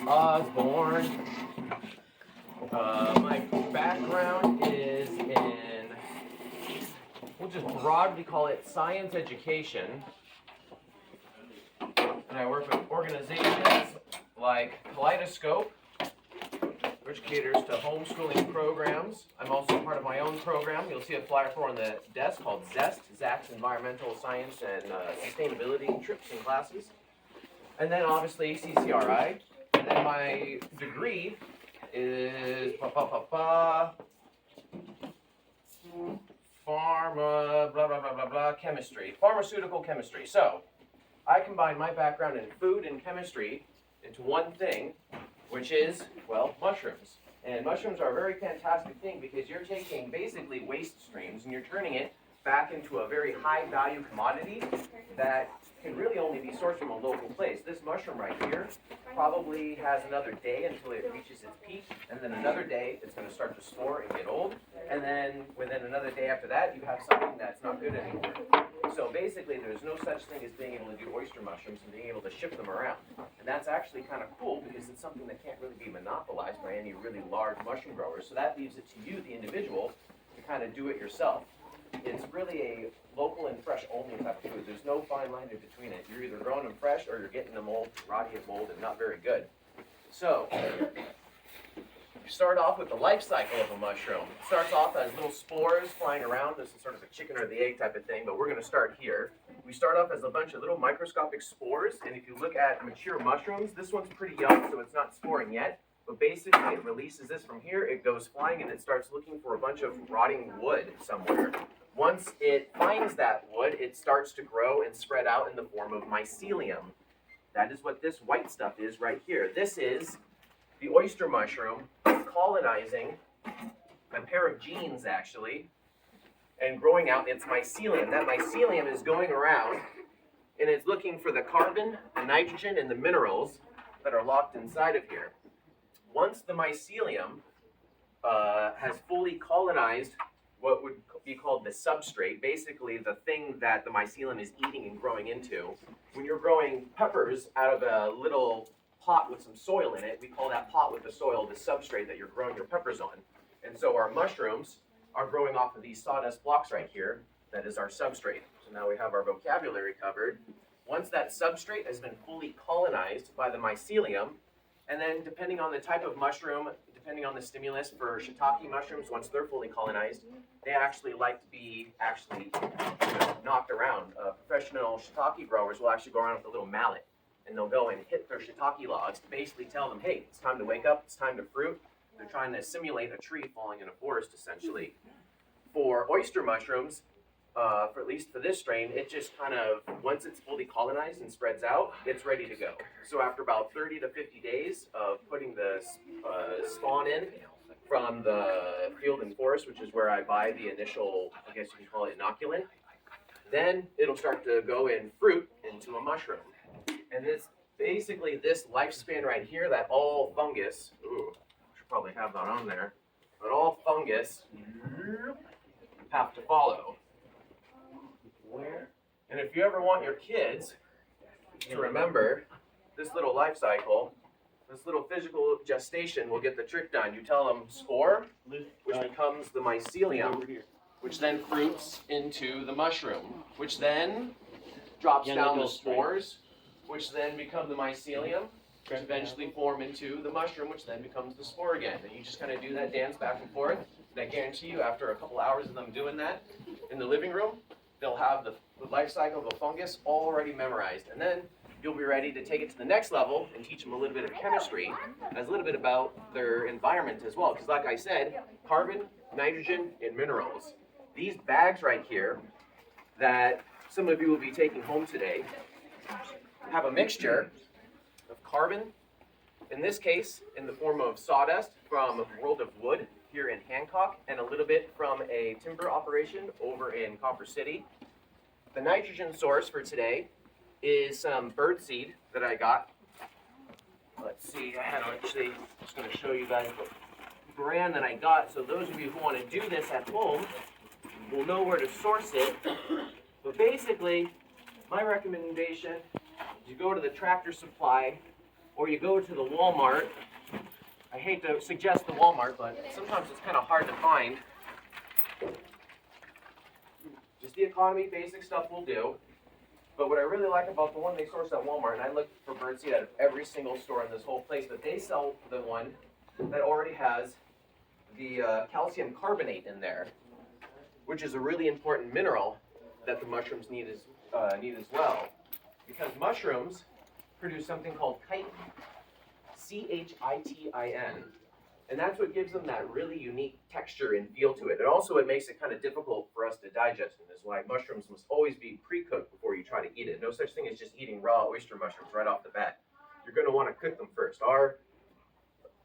Osborne. My background is in, we'll just broadly call it science education. And I work with organizations like Kaleidoscope, which caters to homeschooling programs. I'm also part of my own program. You'll see a flyer for on the desk called ZESST, Zack's Environmental Science and Sustainability Trips and Classes. And then obviously CCRI. And then my degree is chemistry, pharmaceutical chemistry. So I combine my background in food and chemistry into one thing, which is, well, mushrooms. And mushrooms are a very fantastic thing because you're taking basically waste streams and you're turning it back into a very high value commodity that can really only be sourced from a local place. This mushroom right here probably has another day until it reaches its peak, and then another day it's going to start to spore and get old, and then within another day after that you have something that's not good anymore. So basically there's no such thing as being able to do oyster mushrooms and being able to ship them around. And that's actually kind of cool because it's something that can't really be monopolized by any really large mushroom growers. So that leaves it to you, the individual, to kind of do it yourself. It's really a local and fresh only type of food. There's no fine line in between it. You're either growing them fresh or you're getting them old, rotty and mold, and not very good. So you start off with the life cycle of a mushroom. It starts off as little spores flying around. This is sort of a chicken or the egg type of thing, but we're going to start here. We start off as a bunch of little microscopic spores, and if you look at mature mushrooms, this one's pretty young, so it's not sporing yet. But basically, it releases this from here, it goes flying, and it starts looking for a bunch of rotting wood somewhere. Once it finds that wood, it starts to grow and spread out in the form of mycelium. That is what this white stuff is right here. This is the oyster mushroom colonizing a pair of genes, actually, and growing out its mycelium. That mycelium is going around, and it's looking for the carbon, the nitrogen, and the minerals that are locked inside of here. Once the mycelium has fully colonized what would be called the substrate, basically the thing that the mycelium is eating and growing into. When you're growing peppers out of a little pot with some soil in it, we call that pot with the soil the substrate that you're growing your peppers on. And so our mushrooms are growing off of these sawdust blocks right here. That is our substrate. So now we have our vocabulary covered. Once that substrate has been fully colonized by the mycelium, and then depending on the type of mushroom, depending on the stimulus, for shiitake mushrooms, once they're fully colonized, they actually like to be knocked around. Professional shiitake growers will actually go around with a little mallet, and they'll go and hit their shiitake logs to basically tell them, hey, it's time to wake up, it's time to fruit. They're trying to simulate a tree falling in a forest, essentially. For oyster mushrooms, for at least for this strain, it just kind of, once it's fully colonized and spreads out, it's ready to go. So after about 30 to 50 days of putting the spawn in from the field and forest, which is where I buy the initial, I guess you can call it inoculant, then it'll start to go in fruit into a mushroom. And this, basically this lifespan right here, that all fungus, ooh, I should probably have that on there, but all fungus have to follow. And if you ever want your kids to remember this little life cycle, this little physical gestation will get the trick done. You tell them spore, which becomes the mycelium, which then fruits into the mushroom, which then drops down the spores, which then become the mycelium, which eventually form into the mushroom, which then becomes the spore again. And you just kind of do that dance back and forth. And I guarantee you, after a couple hours of them doing that in the living room, they'll have the life cycle of a fungus already memorized. And then you'll be ready to take it to the next level and teach them a little bit of chemistry, as a little bit about their environment as well. Because like I said, carbon, nitrogen, and minerals. These bags right here that some of you will be taking home today have a mixture of carbon, in this case, in the form of sawdust from World of Wood here in Hancock, and a little bit from a timber operation over in Copper City. The nitrogen source for today is some birdseed that I got. Let's see, I had actually, just going to show you guys what brand that I got, so those of you who want to do this at home will know where to source it. But basically, my recommendation is you go to the Tractor Supply or you go to the Walmart. I hate to suggest the Walmart, but sometimes it's kind of hard to find. Just the economy basic stuff will do. But what I really like about the one they source at Walmart, and I look for birdseed at every single store in this whole place, but they sell the one that already has the calcium carbonate in there, which is a really important mineral that the mushrooms need as well. Because mushrooms produce something called chitin, C-H-I-T-I-N, and that's what gives them that really unique texture and feel to it. And also it makes it kind of difficult for us to digest, and is why mushrooms must always be pre-cooked before you try to eat it. No such thing as just eating raw oyster mushrooms right off the bat. You're going to want to cook them first. Our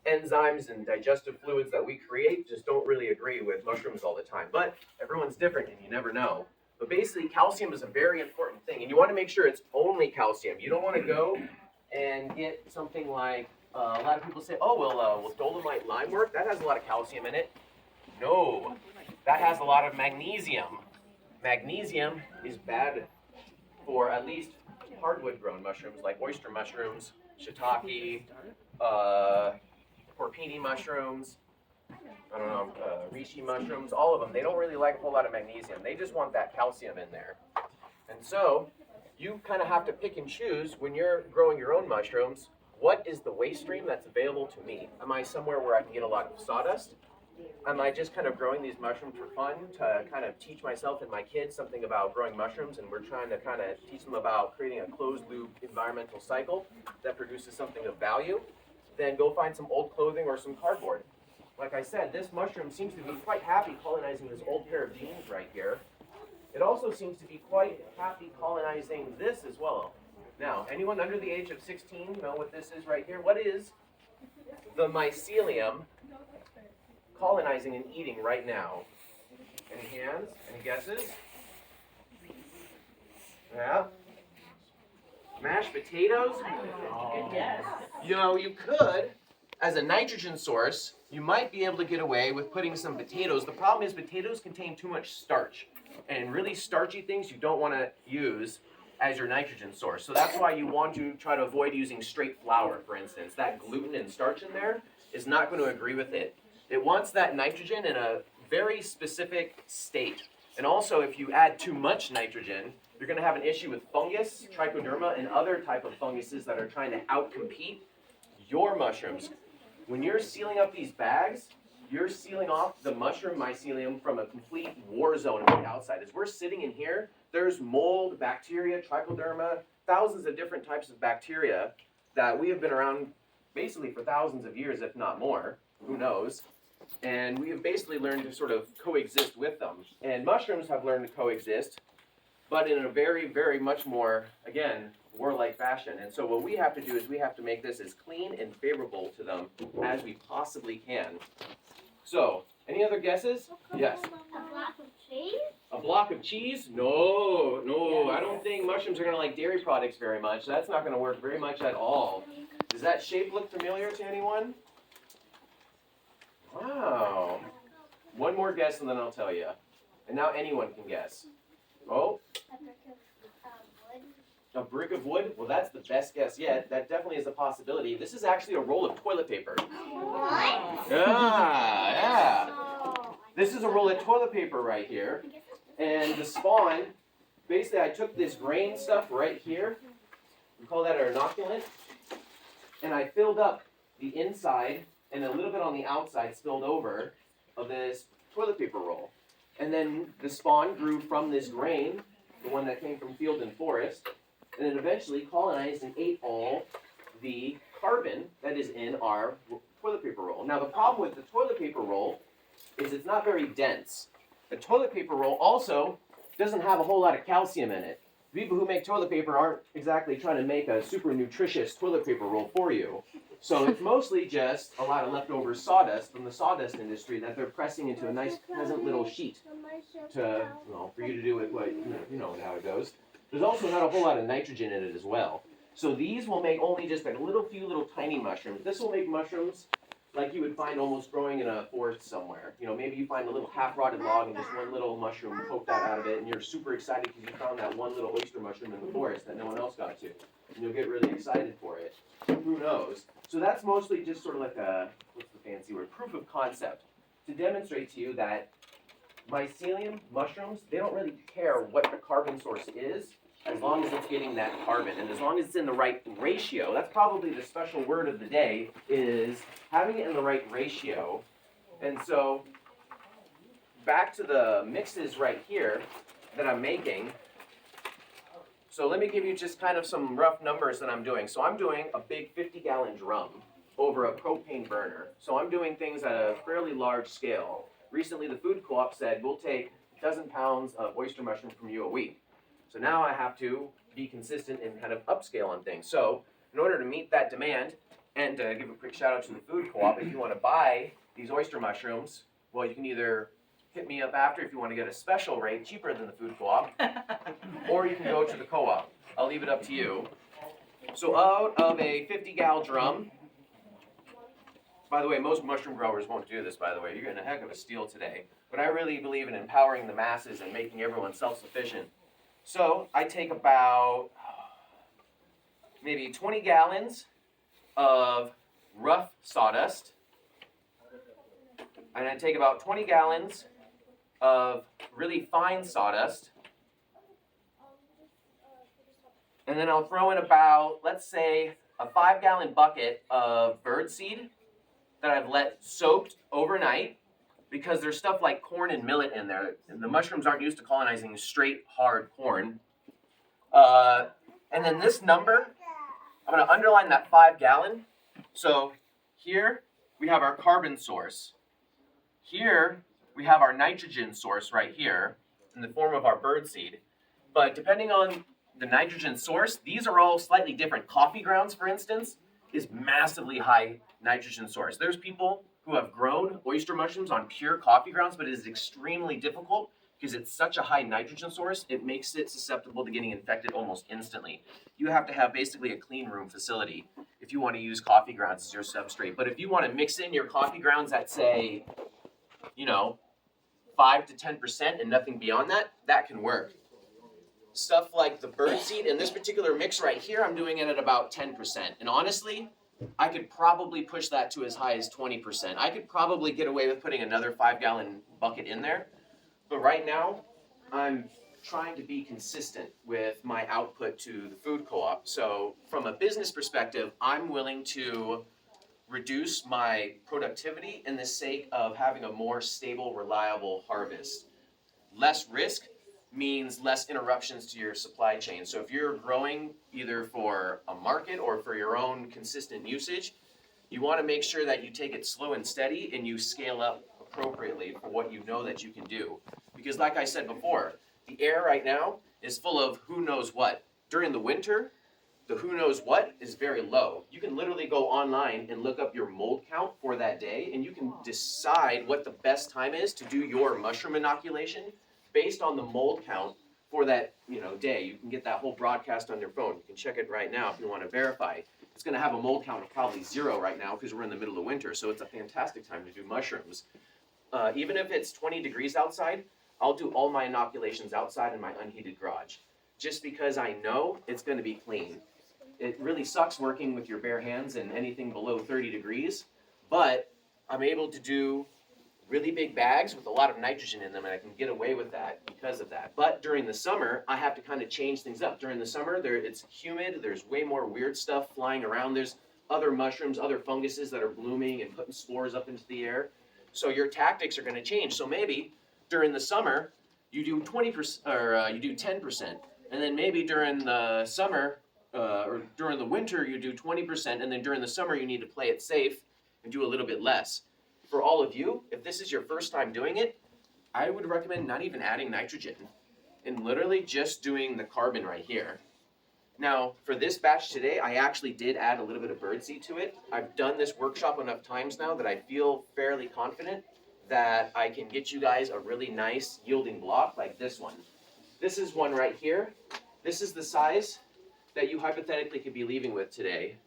enzymes and digestive fluids that we create just don't really agree with mushrooms all the time. But everyone's different and you never know. But basically calcium is a very important thing, and you want to make sure it's only calcium. You don't want to go and get something like, a lot of people say, oh, will dolomite lime work? That has a lot of calcium in it. No, that has a lot of magnesium. Magnesium is bad for at least hardwood grown mushrooms like oyster mushrooms, shiitake, porcini mushrooms, reishi mushrooms, all of them. They don't really like a whole lot of magnesium. They just want that calcium in there. And so you kind of have to pick and choose when you're growing your own mushrooms. What is the waste stream that's available to me? Am I somewhere where I can get a lot of sawdust? Am I just kind of growing these mushrooms for fun to kind of teach myself and my kids something about growing mushrooms, and we're trying to kind of teach them about creating a closed loop environmental cycle that produces something of value? Then go find some old clothing or some cardboard. Like I said, this mushroom seems to be quite happy colonizing this old pair of jeans right here. It also seems to be quite happy colonizing this as well. Now, anyone under the age of 16 know what this is right here? What is the mycelium colonizing and eating right now? Any hands? Any guesses? Yeah? Mashed potatoes? Oh. Yes. You know, you could, as a nitrogen source, you might be able to get away with putting some potatoes. The problem is potatoes contain too much starch, and really starchy things you don't want to use as your nitrogen source. So that's why you want to try to avoid using straight flour, for instance. That gluten and starch in there is not going to agree with it. It wants that nitrogen in a very specific state. And also, if you add too much nitrogen, you're going to have an issue with fungus, trichoderma, and other type of funguses that are trying to outcompete your mushrooms. When you're sealing up these bags, you're sealing off the mushroom mycelium from a complete war zone on the outside. As we're sitting in here, there's mold, bacteria, trichoderma, thousands of different types of bacteria that we have been around basically for thousands of years, if not more. Who knows? And we have basically learned to sort of coexist with them. And mushrooms have learned to coexist, but in a very, very much more, again, warlike fashion. And so what we have to do is we have to make this as clean and favorable to them as we possibly can. So, any other guesses? Yes. A block of cheese? A block of cheese? No, I don't think mushrooms are going to like dairy products very much. That's not going to work very much at all. Does that shape look familiar to anyone? Wow. One more guess and then I'll tell you. And now anyone can guess. Oh? A brick of wood? Well, that's the best guess yet. That definitely is a possibility. This is actually a roll of toilet paper. What? Yeah. Oh. This is a roll of toilet paper right here. And the spawn, basically I took this grain stuff right here. We call that an inoculant. And I filled up the inside and a little bit on the outside spilled over of this toilet paper roll. And then the spawn grew from this grain, the one that came from field and forest, and then eventually colonized and ate all the carbon that is in our toilet paper roll. Now the problem with the toilet paper roll is it's not very dense. The toilet paper roll also doesn't have a whole lot of calcium in it. People who make toilet paper aren't exactly trying to make a super nutritious toilet paper roll for you. So it's mostly just a lot of leftover sawdust from the sawdust industry that they're pressing into a nice, pleasant little sheet to, well, for you to do with what, you know how it goes. There's also not a whole lot of nitrogen in it as well. So these will make only just like few little tiny mushrooms. This will make mushrooms like you would find almost growing in a forest somewhere. You know, maybe you find a little half-rotted log and just one little mushroom, poke that out of it, and you're super excited because you found that one little oyster mushroom in the forest that no one else got to. and you'll get really excited for it. Who knows? So that's mostly just sort of like a, what's the fancy word, proof of concept, to demonstrate to you that mycelium, mushrooms, they don't really care what the carbon source is, as long as it's getting that carbon, and as long as it's in the right ratio. That's probably the special word of the day, is having it in the right ratio. And so, back to the mixes right here that I'm making. So let me give you just kind of some rough numbers that I'm doing. So I'm doing a big 50-gallon drum over a propane burner. So I'm doing things at a fairly large scale. Recently, the food co-op said, we'll take a dozen pounds of oyster mushroom from you a week. So now I have to be consistent and kind of upscale on things. So in order to meet that demand, and to give a quick shout out to the food co-op, if you want to buy these oyster mushrooms, well, you can either hit me up after if you want to get a special rate, cheaper than the food co-op, or you can go to the co-op. I'll leave it up to you. So out of a 50-gal drum, by the way, most mushroom growers won't do this, by the way. You're getting a heck of a steal today. But I really believe in empowering the masses and making everyone self-sufficient. So I take about maybe 20 gallons of rough sawdust. And I take about 20 gallons of really fine sawdust. And then I'll throw in about, let's say, a 5-gallon bucket of birdseed that I've let soaked overnight, because there's stuff like corn and millet in there. And the mushrooms aren't used to colonizing straight, hard corn. And then this number, I'm going to underline that 5-gallon. So here we have our carbon source. Here we have our nitrogen source right here in the form of our birdseed. But depending on the nitrogen source, these are all slightly different. Coffee grounds, for instance, is massively high nitrogen source. There's people who have grown oyster mushrooms on pure coffee grounds, but it is extremely difficult because it's such a high nitrogen source, it makes it susceptible to getting infected almost instantly. You have to have basically a clean room facility if you want to use coffee grounds as your substrate. But if you want to mix in your coffee grounds at, say, 5 to 10% and nothing beyond that, that can work. Stuff like the birdseed, in this particular mix right here, I'm doing it at about 10%. And honestly, I could probably push that to as high as 20%. I could probably get away with putting another 5-gallon bucket in there. But right now, I'm trying to be consistent with my output to the food co-op. So from a business perspective, I'm willing to reduce my productivity in the sake of having a more stable, reliable harvest. Less risk means less interruptions to your supply chain. So if you're growing either for a market or for your own consistent usage, you want to make sure that you take it slow and steady and you scale up appropriately for what you know that you can do. Because like I said before, the air right now is full of who knows what. During the winter, the who knows what is very low. You can literally go online and look up your mold count for that day, and you can decide what the best time is to do your mushroom inoculation based on the mold count for that day. You can get that whole broadcast on your phone. You can check it right now if you want to verify. It's going to have a mold count of probably 0 right now because we're in the middle of winter, so it's a fantastic time to do mushrooms. Even if it's 20 degrees outside, I'll do all my inoculations outside in my unheated garage, just because I know it's going to be clean. It really sucks working with your bare hands in anything below 30 degrees, but I'm able to do really big bags with a lot of nitrogen in them, and I can get away with that because of that. But during the summer, I have to kind of change things up. During the summer, it's humid, there's way more weird stuff flying around, there's other mushrooms, other funguses that are blooming and putting spores up into the air. So your tactics are going to change. So maybe during the summer, you do 20% or you do 10%, and then maybe during the summer or during the winter, you do 20%, and then during the summer, you need to play it safe and do a little bit less. For all of you, if this is your first time doing it, I would recommend not even adding nitrogen and literally just doing the carbon right here. Now, for this batch today, I actually did add a little bit of birdseed to it. I've done this workshop enough times now that I feel fairly confident that I can get you guys a really nice yielding block like this one. This is one right here. This is the size that you hypothetically could be leaving with today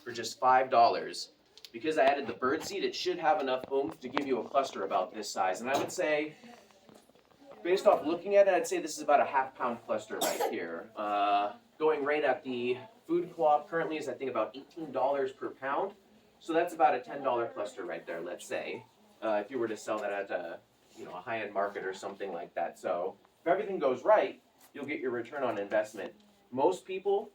for just $5. Because I added the birdseed, it should have enough oomph to give you a cluster about this size. And I would say, based off looking at it, I'd say this is about a half-pound cluster right here. Going right at the Food co-op currently is I think about $18 per pound. So that's about a $10 cluster right there, let's say, if you were to sell that at a high-end market or something like that. So if everything goes right, you'll get your return on investment. Most people,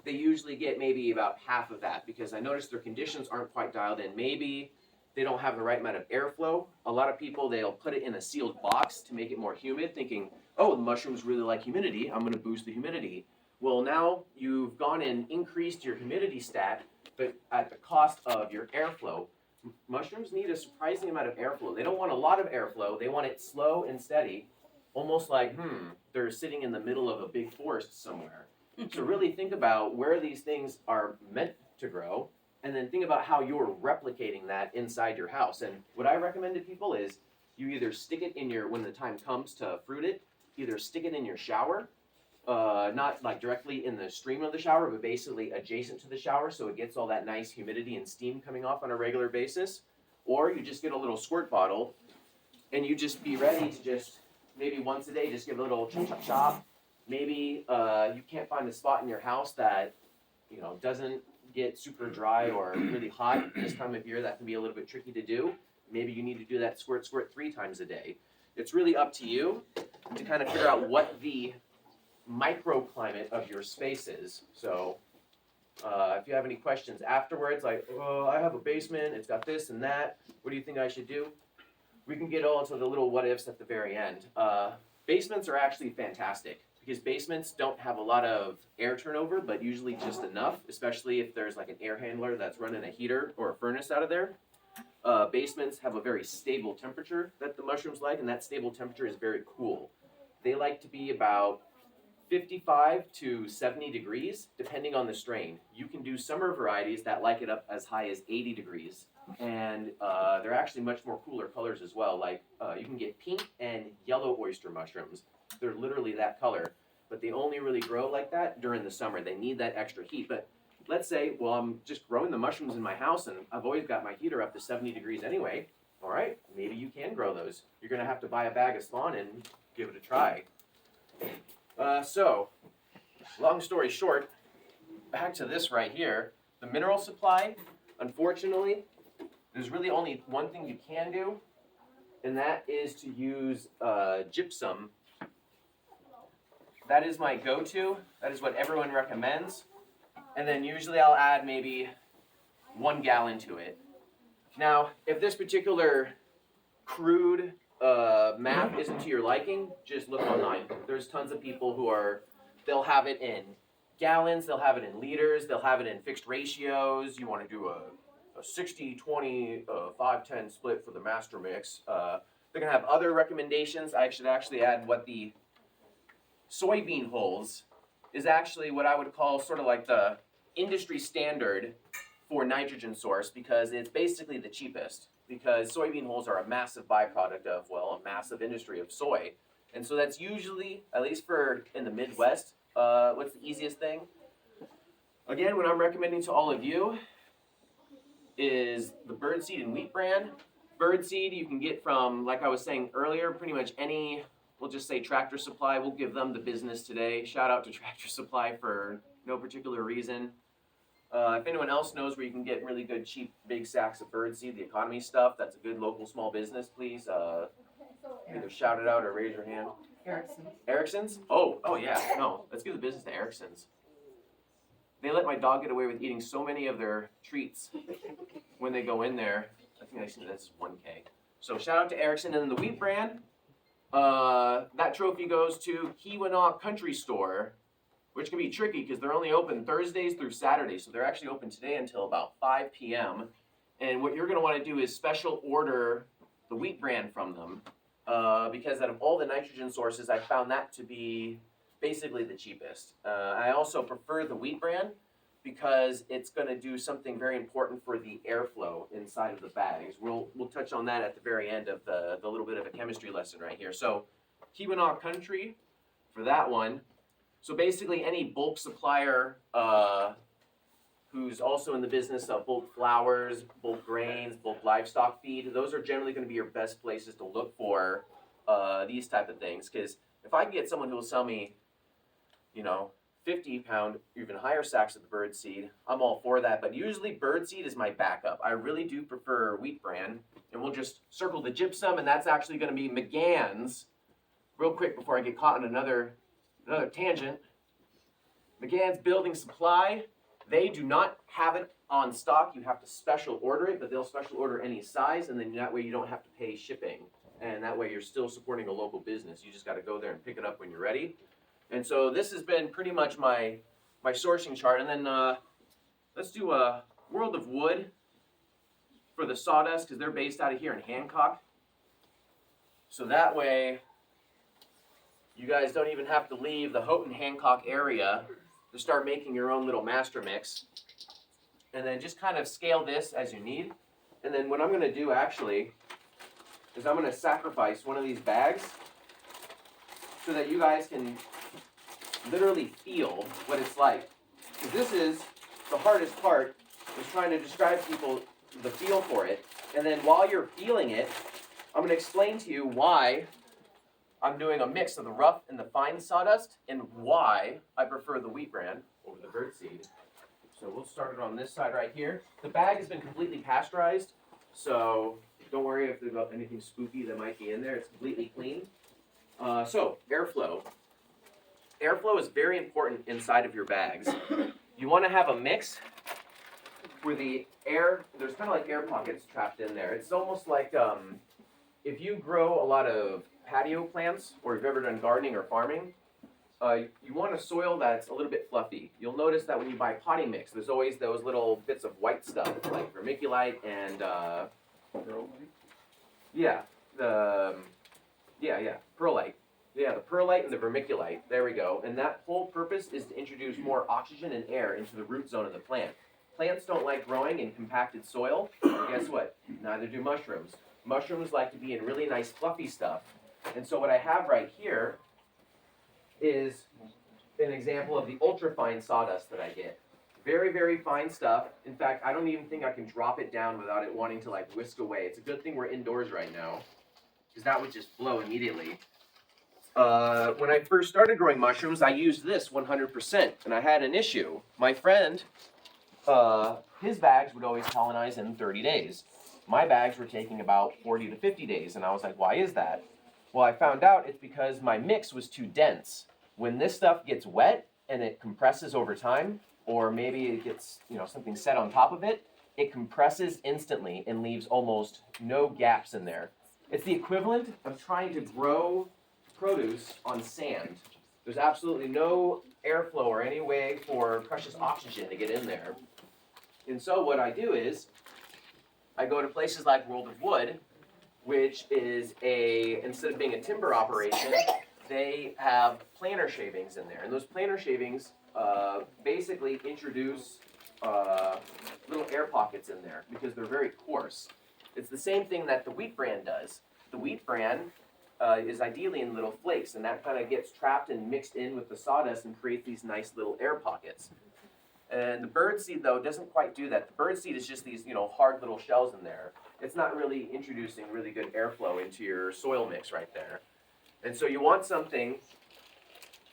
they usually get maybe about half of that because I noticed their conditions aren't quite dialed in. Maybe they don't have the right amount of airflow. A lot of people, they'll put it in a sealed box to make it more humid, thinking, oh, the mushrooms really like humidity, I'm gonna boost the humidity. Well, now you've gone and increased your humidity stat, but at the cost of your airflow. Mushrooms need a surprising amount of airflow. They don't want a lot of airflow, they want it slow and steady, almost like, they're sitting in the middle of a big forest somewhere. So really think about where these things are meant to grow, and then think about how you're replicating that inside your house. And what I recommend to people is you either stick it in when the time comes to fruit it, either stick it in your shower, not like directly in the stream of the shower, but basically adjacent to the shower so it gets all that nice humidity and steam coming off on a regular basis. Or you just get a little squirt bottle and you just be ready to just maybe once a day just give a little chop. Maybe you can't find a spot in your house that doesn't get super dry or really hot this time of year. That can be a little bit tricky to do. Maybe you need to do that squirt 3 times a day. It's really up to you to kind of figure out what the microclimate of your space is. So if you have any questions afterwards, like, oh, I have a basement, it's got this and that, what do you think I should do? We can get all into the little what ifs at the very end. Basements are actually fantastic because basements don't have a lot of air turnover, but usually just enough, especially if there's like an air handler that's running a heater or a furnace out of there. Basements have a very stable temperature that the mushrooms like, and that stable temperature is very cool. They like to be about 55 to 70 degrees, depending on the strain. You can do summer varieties that like it up as high as 80 degrees. And they're actually much more cooler colors as well. Like you can get pink and yellow oyster mushrooms. They're literally that color, but they only really grow like that during the summer. They need that extra heat. But let's say, well, I'm just growing the mushrooms in my house and I've always got my heater up to 70 degrees anyway. All right, maybe you can grow those. You're gonna have to buy a bag of spawn and give it a try. So, long story short, back to this right here. The mineral supply, unfortunately, there's really only one thing you can do, and that is to use gypsum. That is my go-to. That is what everyone recommends. And then usually I'll add maybe 1 gallon to it. Now, if this particular crude map isn't to your liking, just look online. There's tons of people they'll have it in gallons, they'll have it in liters, they'll have it in fixed ratios. You want to do a 60-20, 5-10 split for the master mix. They're going to have other recommendations. I should actually add what the soybean hulls is actually what I would call sort of like the industry standard for nitrogen source, because it's basically the cheapest, because soybean hulls are a massive byproduct of, well, a massive industry of soy. And so that's usually, at least for in the Midwest, what's the easiest thing? Again, what I'm recommending to all of you is the birdseed and wheat bran. Birdseed you can get from, like I was saying earlier, pretty much any, we'll just say Tractor Supply. We'll give them the business today. Shout out to Tractor Supply for no particular reason. If anyone else knows where you can get really good, cheap, big sacks of birdseed, the economy stuff, that's a good local small business, please either shout it out or raise your hand. Erickson's? Oh yeah, no, let's give the business to Erickson's. They let my dog get away with eating so many of their treats when they go in there. I think I see that's 1K. So shout out to Erickson. And then the wheat bran, that trophy goes to Keweenaw Country Store, which can be tricky because they're only open Thursdays through Saturdays. So they're actually open today until about 5 p.m. And what you're going to want to do is special order the wheat bran from them because out of all the nitrogen sources, I found that to be basically the cheapest. I also prefer the wheat bran because it's going to do something very important for the airflow inside of the bags. We'll touch on that at the very end of the little bit of a chemistry lesson right here. So Keweenaw Country for that one. So basically any bulk supplier who's also in the business of bulk flours, bulk grains, bulk livestock feed, those are generally going to be your best places to look for these type of things. Because if I can get someone who will sell me, 50-pound, even higher sacks of the bird seed. I'm all for that, but usually bird seed is my backup. I really do prefer wheat bran, and we'll just circle the gypsum, and that's actually going to be McGann's. Real quick before I get caught in another tangent. McGann's Building Supply, they do not have it on stock. You have to special order it, but they'll special order any size, and then that way you don't have to pay shipping. And that way you're still supporting a local business. You just got to go there and pick it up when you're ready. And so this has been pretty much my sourcing chart. And then let's do a World of Wood for the sawdust, because they're based out of here in Hancock. So that way you guys don't even have to leave the Houghton Hancock area to start making your own little master mix. And then just kind of scale this as you need. And then what I'm going to do actually is I'm going to sacrifice one of these bags so that you guys can literally feel what it's like. Because this is the hardest part, is trying to describe to people the feel for it. And then while you're feeling it, I'm going to explain to you why I'm doing a mix of the rough and the fine sawdust, and why I prefer the wheat bran over the bird seed. So we'll start it on this side right here. The bag has been completely pasteurized, so don't worry if there's anything spooky that might be in there. It's completely clean. So airflow. Airflow is very important inside of your bags. You want to have a mix where the air, there's kind of like air pockets trapped in there. It's almost like if you grow a lot of patio plants, or if you've ever done gardening or farming, you want a soil that's a little bit fluffy. You'll notice that when you buy potting mix, there's always those little bits of white stuff, like vermiculite and perlite. Yeah, the perlite and the vermiculite. There we go. And that whole purpose is to introduce more oxygen and air into the root zone of the plant. Plants don't like growing in compacted soil. And guess what? Neither do mushrooms. Mushrooms like to be in really nice fluffy stuff. And so what I have right here is an example of the ultra-fine sawdust that I get. Very, very fine stuff. In fact, I don't even think I can drop it down without it wanting to like whisk away. It's a good thing we're indoors right now, because that would just blow immediately. When I first started growing mushrooms, I used this 100%, and I had an issue. My friend, his bags would always colonize in 30 days. My bags were taking about 40 to 50 days, and I was like, why is that? Well, I found out it's because my mix was too dense. When this stuff gets wet and it compresses over time, or maybe it gets, something set on top of it, it compresses instantly and leaves almost no gaps in there. It's the equivalent of trying to grow produce on sand. There's absolutely no airflow or any way for precious oxygen to get in there. And so what I do is, I go to places like World of Wood, which is instead of being a timber operation, they have planer shavings in there. And those planer shavings basically introduce little air pockets in there because they're very coarse. It's the same thing that the wheat bran does. The wheat bran is ideally in little flakes, and that kind of gets trapped and mixed in with the sawdust and creates these nice little air pockets. And the bird seed, though, doesn't quite do that. The bird seed is just these, hard little shells in there. It's not really introducing really good airflow into your soil mix right there. And so you want something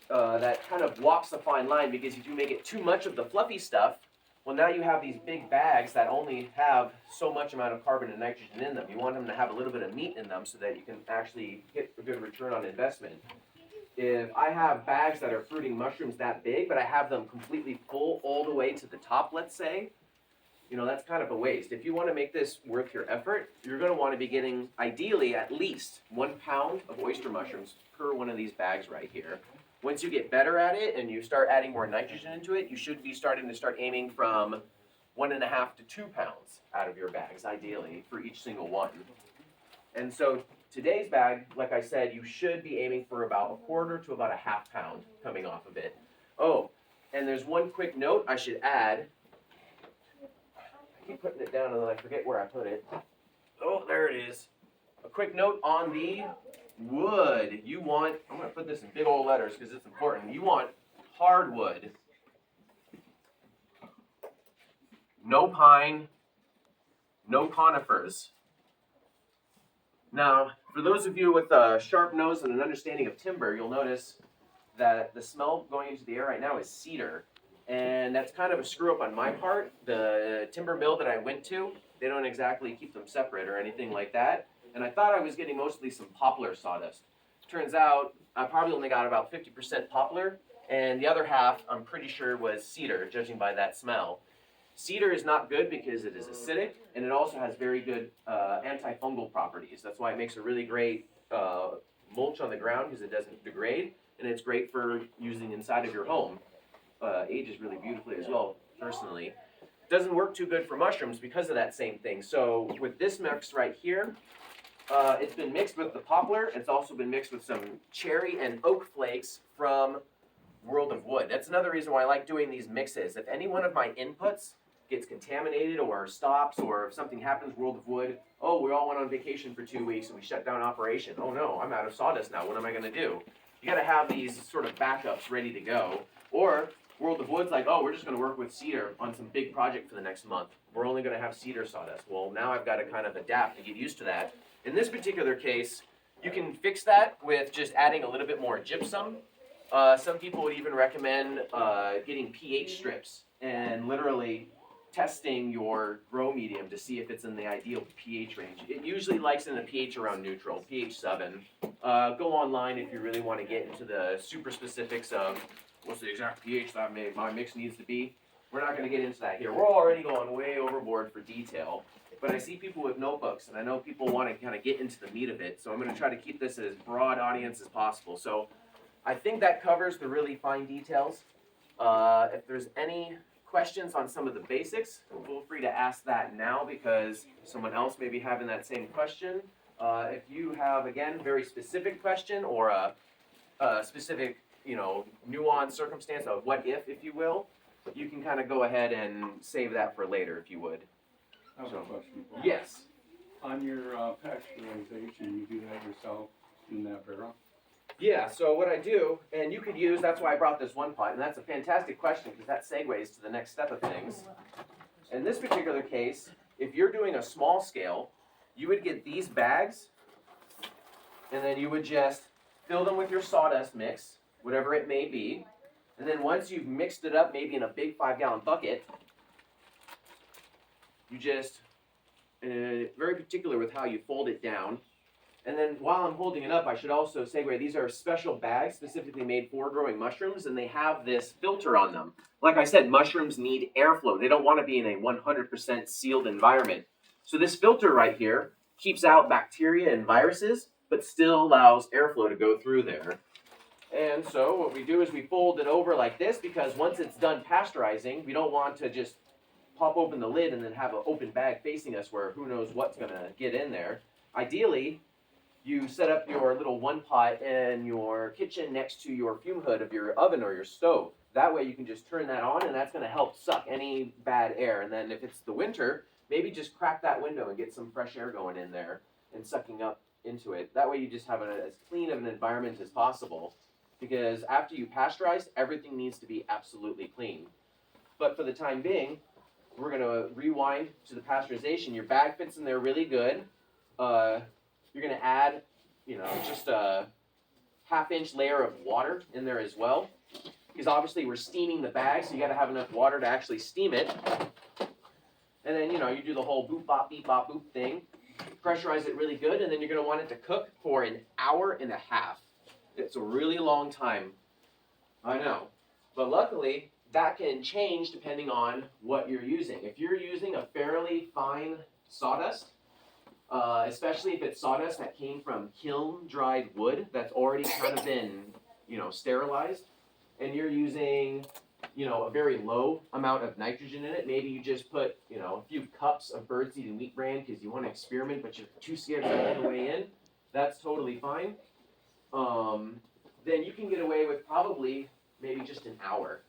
that kind of walks a fine line, because if you make it too much of the fluffy stuff, well, now you have these big bags that only have so much amount of carbon and nitrogen in them. You want them to have a little bit of meat in them so that you can actually get a good return on investment. If I have bags that are fruiting mushrooms that big, but I have them completely full all the way to the top, let's say, that's kind of a waste. If you want to make this worth your effort, you're going to want to be getting, ideally, at least 1 pound of oyster mushrooms per one of these bags right here. Once you get better at it and you start adding more nitrogen into it, you should be starting to aiming from 1.5 to 2 pounds out of your bags, ideally, for each single one. And so today's bag, like I said, you should be aiming for about 1/4 to about 1/2 pound coming off of it. Oh, and there's one quick note I should add. I keep putting it down and then I forget where I put it. Oh, there it is. A quick note on the wood. I'm going to put this in big old letters because it's important. You want hardwood. No pine, no conifers. Now, for those of you with a sharp nose and an understanding of timber, you'll notice that the smell going into the air right now is cedar. And that's kind of a screw up on my part. The timber mill that I went to, they don't exactly keep them separate or anything like that. And I thought I was getting mostly some poplar sawdust. Turns out I probably only got about 50% poplar, and the other half I'm pretty sure was cedar, judging by that smell. Cedar is not good because it is acidic, and it also has very good antifungal properties. That's why it makes a really great mulch on the ground, because it doesn't degrade, and it's great for using inside of your home. Ages really beautifully as well, personally. Doesn't work too good for mushrooms because of that same thing. So with this mix right here, it's been mixed with the poplar. It's also been mixed with some cherry and oak flakes from World of Wood. That's another reason why I like doing these mixes. If any one of my inputs gets contaminated or stops, or if something happens, World of Wood, oh, we all went on vacation for 2 weeks and we shut down operation. Oh no, I'm out of sawdust now. What am I going to do? You got to have these sort of backups ready to go. Or World of Wood's like, oh, we're just going to work with cedar on some big project for the next month. We're only going to have cedar sawdust. Well, now I've got to kind of adapt to get used to that. In this particular case, you can fix that with just adding a little bit more gypsum. Some people would even recommend getting pH strips and literally testing your grow medium to see if it's in the ideal pH range. It usually likes in a pH around neutral, pH 7. Go online if you really want to get into the super specifics of what's the exact pH that my mix needs to be. We're not going to get into that here. We're already going way overboard for detail. But I see people with notebooks, and I know people want to kind of get into the meat of it. So I'm going to try to keep this as broad audience as possible. So I think that covers the really fine details. If there's any questions on some of the basics, feel free to ask that now, because someone else may be having that same question. If you have, again, very specific question or a specific, nuanced circumstance of what if you will, you can kind of go ahead and save that for later if you would. I have a question. Yes. On your pasteurization, you do that yourself in that barrel? Yeah, so what I do, and you could use, that's why I brought this one pot, and that's a fantastic question because that segues to the next step of things. In this particular case, if you're doing a small scale, you would get these bags, and then you would just fill them with your sawdust mix, whatever it may be, and then once you've mixed it up, maybe in a big 5-gallon bucket, you just, very particular with how you fold it down. And then while I'm holding it up, I should also segue, these are special bags specifically made for growing mushrooms, and they have this filter on them. Like I said, mushrooms need airflow. They don't want to be in a 100% sealed environment. So this filter right here keeps out bacteria and viruses, but still allows airflow to go through there. And so what we do is we fold it over like this, because once it's done pasteurizing, we don't want to just pop open the lid and then have an open bag facing us where who knows what's going to get in there. Ideally, you set up your little one pot in your kitchen next to your fume hood of your oven or your stove. That way you can just turn that on, and that's going to help suck any bad air. And then if it's the winter, maybe just crack that window and get some fresh air going in there and sucking up into it. That way you just have as clean of an environment as possible, because after you pasteurize, everything needs to be absolutely clean. But for the time being, we're going to rewind to the pasteurization. Your bag fits in there really good. You're going to add, just a half-inch layer of water in there as well, because obviously we're steaming the bag, so you got to have enough water to actually steam it. And then, you do the whole boop, bop, beep, bop, boop thing. Pressurize it really good, and then you're going to want it to cook for an hour and a half. It's a really long time. I know. But luckily, that can change depending on what you're using. If you're using a fairly fine sawdust, especially if it's sawdust that came from kiln-dried wood that's already kind of been, sterilized, and you're using, a very low amount of nitrogen in it, maybe you just put, a few cups of birdseed and wheat bran because you want to experiment, but you're too scared to go all the way in, that's totally fine. Then you can get away with probably maybe just an hour.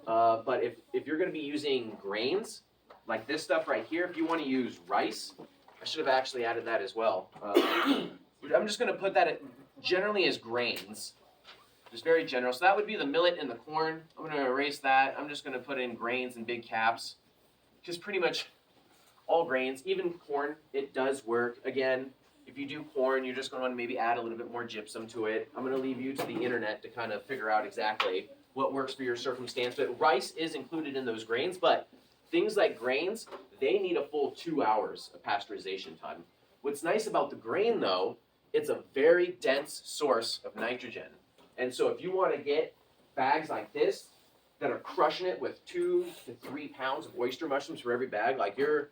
But if you're going to be using grains, like this stuff right here, if you want to use rice, I should have actually added that as well. I'm just going to put that generally as grains, just very general. So that would be the millet and the corn. I'm going to erase that. I'm just going to put in grains in big caps, just pretty much all grains, even corn. It does work. Again, If you do corn, you're just going to want to maybe add a little bit more gypsum to it. I'm going to leave you to the internet to kind of figure out exactly what works for your circumstance. But rice is included in those grains, but things like grains, they need a full 2 hours of pasteurization time. What's nice about the grain though, it's a very dense source of nitrogen. And so if you want to get bags like this that are crushing it with 2 to 3 pounds of oyster mushrooms for every bag, like you're,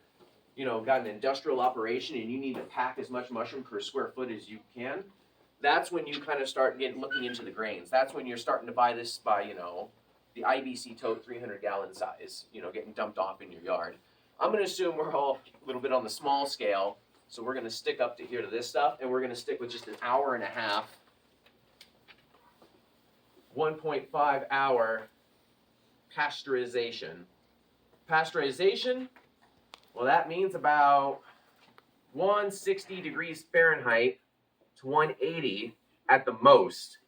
got an industrial operation and you need to pack as much mushroom per square foot as you can, that's when you kind of start looking into the grains. That's when you're starting to buy this by, the IBC tote 300-gallon size, getting dumped off in your yard. I'm going to assume we're all a little bit on the small scale, so we're going to stick up to here to this stuff, and we're going to stick with just an hour and a half, 1.5 hour pasteurization. Pasteurization, well, that means about 160 degrees Fahrenheit to 180 at the most.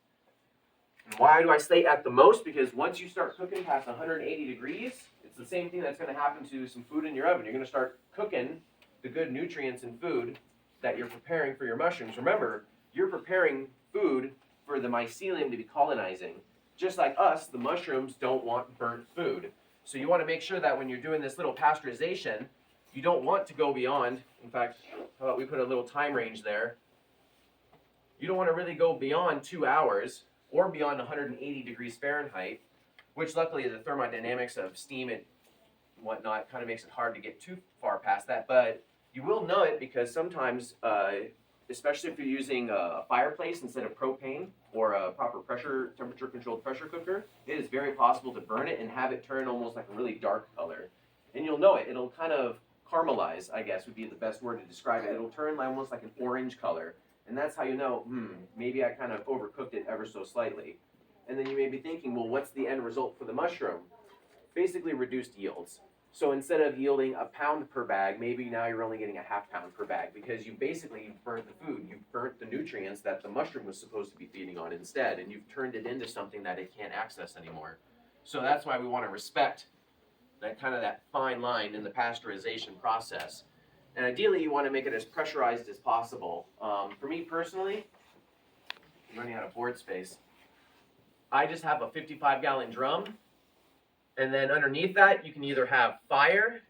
And why do I say at the most? Because once you start cooking past 180 degrees, it's the same thing that's going to happen to some food in your oven. You're going to start cooking the good nutrients in food that you're preparing for your mushrooms. Remember, you're preparing food for the mycelium to be colonizing. Just like us, the mushrooms don't want burnt food. So you want to make sure that when you're doing this little pasteurization, you don't want to go beyond, in fact, how about we put a little time range there. You don't want to really go beyond 2 hours or beyond 180 degrees Fahrenheit, which luckily the thermodynamics of steam and whatnot kind of makes it hard to get too far past that. But you will know it because sometimes, especially if you're using a fireplace instead of propane or a proper temperature controlled pressure cooker, it is very possible to burn it and have it turn almost like a really dark color. And you'll know it. It'll kind of caramelize, I guess would be the best word to describe it. It'll turn almost like an orange color. And that's how you know, maybe I kind of overcooked it ever so slightly. And then you may be thinking, well, what's the end result for the mushroom? Basically reduced yields. So instead of yielding a pound per bag, maybe now you're only getting a half pound per bag because you've burnt the food. You've burnt the nutrients that the mushroom was supposed to be feeding on instead, and you've turned it into something that it can't access anymore. So that's why we want to respect that fine line in the pasteurization process. And ideally, you want to make it as pressurized as possible. For me personally, I'm running out of board space. I just have a 55-gallon drum. And then underneath that, you can either have fire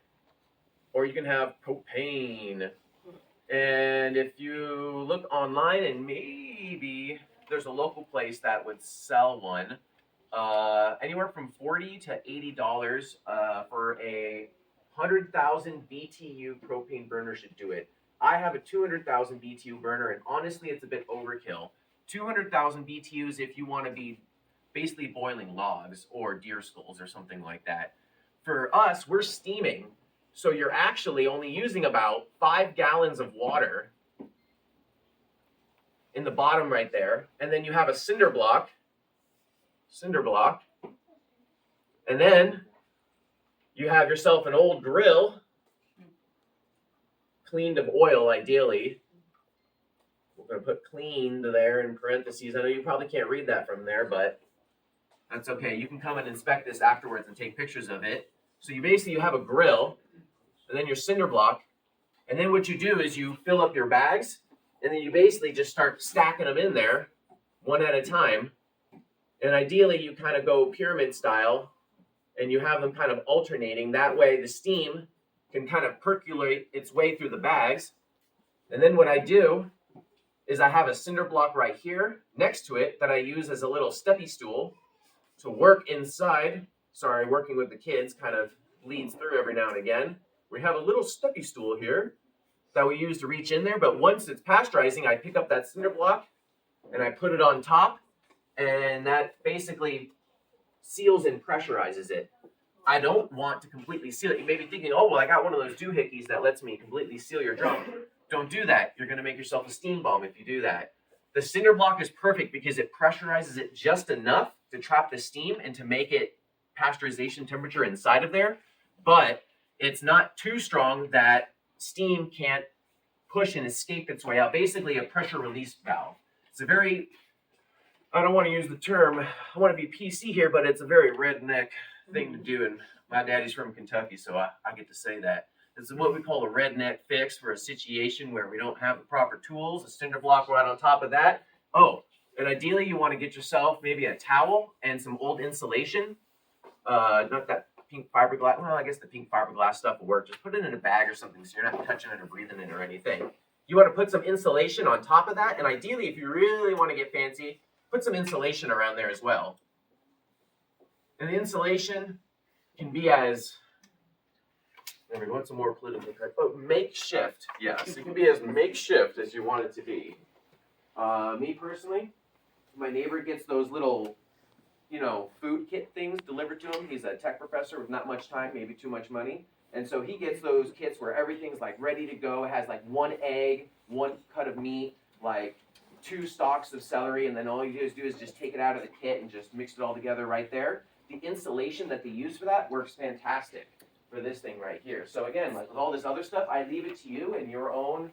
or you can have propane. And if you look online, and maybe there's a local place that would sell one, anywhere from $40 to $80 for a 100,000 BTU propane burner should do it. I have a 200,000 BTU burner, and honestly, it's a bit overkill. 200,000 BTUs if you want to be basically boiling logs or deer skulls or something like that. For us, we're steaming, so you're actually only using about 5 gallons of water in the bottom right there, and then you have a cinder block, and then you have yourself an old grill, cleaned of oil ideally. We're going to put cleaned there in parentheses. I know you probably can't read that from there, but that's okay. You can come and inspect this afterwards and take pictures of it. So you have a grill, and then your cinder block, and then what you do is you fill up your bags, and then you basically just start stacking them in there one at a time. And ideally, you kind of go pyramid style, and you have them kind of alternating. That way, the steam can kind of percolate its way through the bags. And then what I do is I have a cinder block right here next to it that I use as a little steppy stool to work inside. Sorry, working with the kids kind of bleeds through every now and again. We have a little steppy stool here that we use to reach in there, but once it's pasteurizing, I pick up that cinder block and I put it on top, and that basically seals and pressurizes it. I don't want to completely seal it. You may be thinking, oh, well, I got one of those doohickeys that lets me completely seal your drum. Don't do that. You're going to make yourself a steam bomb if you do that. The cinder block is perfect because it pressurizes it just enough to trap the steam and to make it pasteurization temperature inside of there, but it's not too strong that steam can't push and escape its way out. Basically a pressure release valve. It's a very, I don't want to use the term, I want to be PC here, but it's a very redneck thing to do, and my daddy's from Kentucky, so I get to say that. This is what we call a redneck fix for a situation where we don't have the proper tools. A cinder block right on top of that. Oh, and ideally you want to get yourself maybe a towel and some old insulation. Not that pink fiberglass. Well, I guess the pink fiberglass stuff will work. Just put it in a bag or something so you're not touching it or breathing it or anything. You want to put some insulation on top of that, and ideally, if you really want to get fancy, put some insulation around there as well. And the insulation can be as, there we go, what's a more politically correct? Oh, makeshift. Yes, it can be as makeshift as you want it to be. Me personally, my neighbor gets those little, food kit things delivered to him. He's a tech professor with not much time, maybe too much money. And so he gets those kits where everything's like ready to go. It has like 1 egg, 1 cut of meat, like 2 stalks of celery, and then all you guys do is just take it out of the kit and just mix it all together right there. The insulation that they use for that works fantastic for this thing right here. So again, like with all this other stuff, I leave it to you and your own,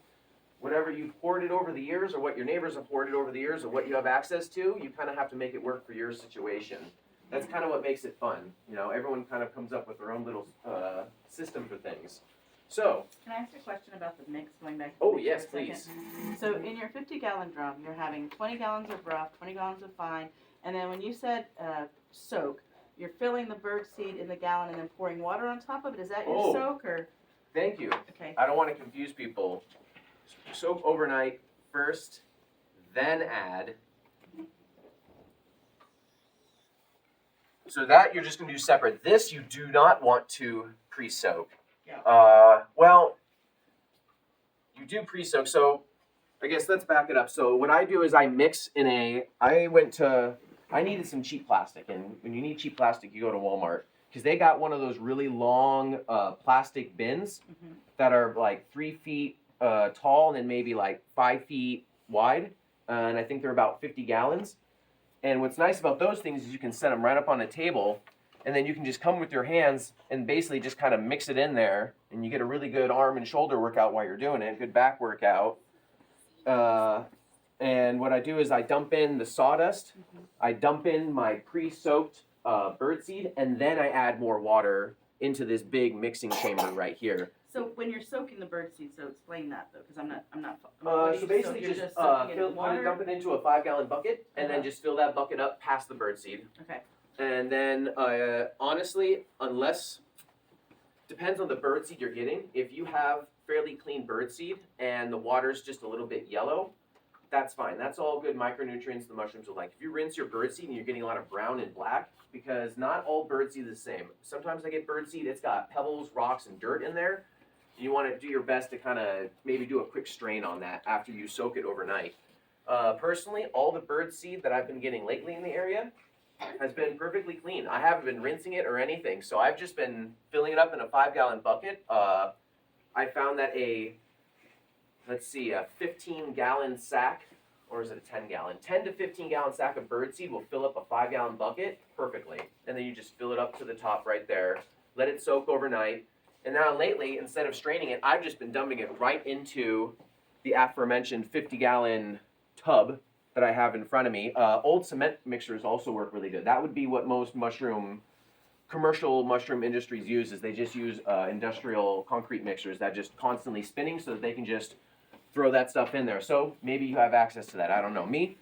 whatever you've hoarded over the years or what your neighbors have hoarded over the years or what you have access to, you kind of have to make it work for your situation. That's kind of what makes it fun. Everyone kind of comes up with their own little system for things. So. Can I ask a question about the mix, going back to Oh, the mix yes, for a second? please. So in your 50-gallon drum, you're having 20 gallons of rough, 20 gallons of fine, and then when you said soak, you're filling the bird seed in the gallon and then pouring water on top of it. Is that your soak or? Thank you. Okay. I don't want to confuse people. Soak overnight first, then add. So that you're just going to do separate. This you do not want to pre-soak. Yeah. Well, you do pre-soak. So I guess let's back it up. So what I do is I mix in I needed some cheap plastic. And when you need cheap plastic, you go to Walmart. Because they got one of those really long plastic bins that are like 3 feet tall and then maybe like 5 feet wide. And I think they're about 50 gallons. And what's nice about those things is you can set them right up on a table, and then you can just come with your hands and basically just kind of mix it in there, and you get a really good arm and shoulder workout while you're doing it, good back workout. And what I do is I dump in the sawdust, I dump in my pre-soaked birdseed, and then I add more water into this big mixing chamber right here. So when you're soaking the bird seed, so explain that though, because I'm not. So basically just dump it into a 5-gallon bucket, and then just fill that bucket up past the birdseed. Okay. And then, honestly, depends on the birdseed you're getting. If you have fairly clean birdseed and the water's just a little bit yellow, that's fine. That's all good micronutrients the mushrooms will like. If you rinse your birdseed and you're getting a lot of brown and black, because not all birdseed is the same. Sometimes I get birdseed, it's got pebbles, rocks, and dirt in there. You want to do your best to kind of maybe do a quick strain on that after you soak it overnight. Personally, all the birdseed that I've been getting lately in the area has been perfectly clean. I haven't been rinsing it or anything, so I've just been filling it up in a 5-gallon bucket. I found that a 15-gallon sack, or is it a 10-gallon? 10 to 15-gallon sack of birdseed will fill up a 5-gallon bucket perfectly. And then you just fill it up to the top right there, let it soak overnight. And now lately, instead of straining it, I've just been dumping it right into the aforementioned 50-gallon tub that I have in front of me. Old cement mixers also work really good. That would be what most commercial mushroom industries use, is they just use industrial concrete mixers that just constantly spinning so that they can just throw that stuff in there. So maybe you have access to that. I don't know. Me,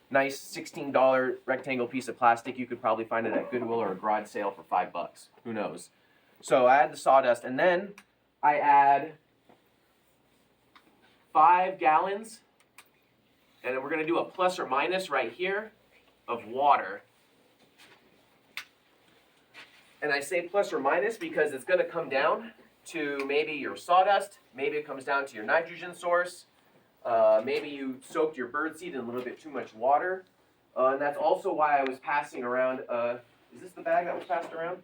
nice $16 rectangle piece of plastic. You could probably find it at Goodwill or a garage sale for $5. Who knows? So I add the sawdust, and then I add 5 gallons, and then we're going to do a plus or minus right here of water. And I say plus or minus because it's going to come down to maybe your sawdust, maybe it comes down to your nitrogen source, maybe you soaked your birdseed in a little bit too much water, and that's also why I was passing around, is this the bag that was passed around?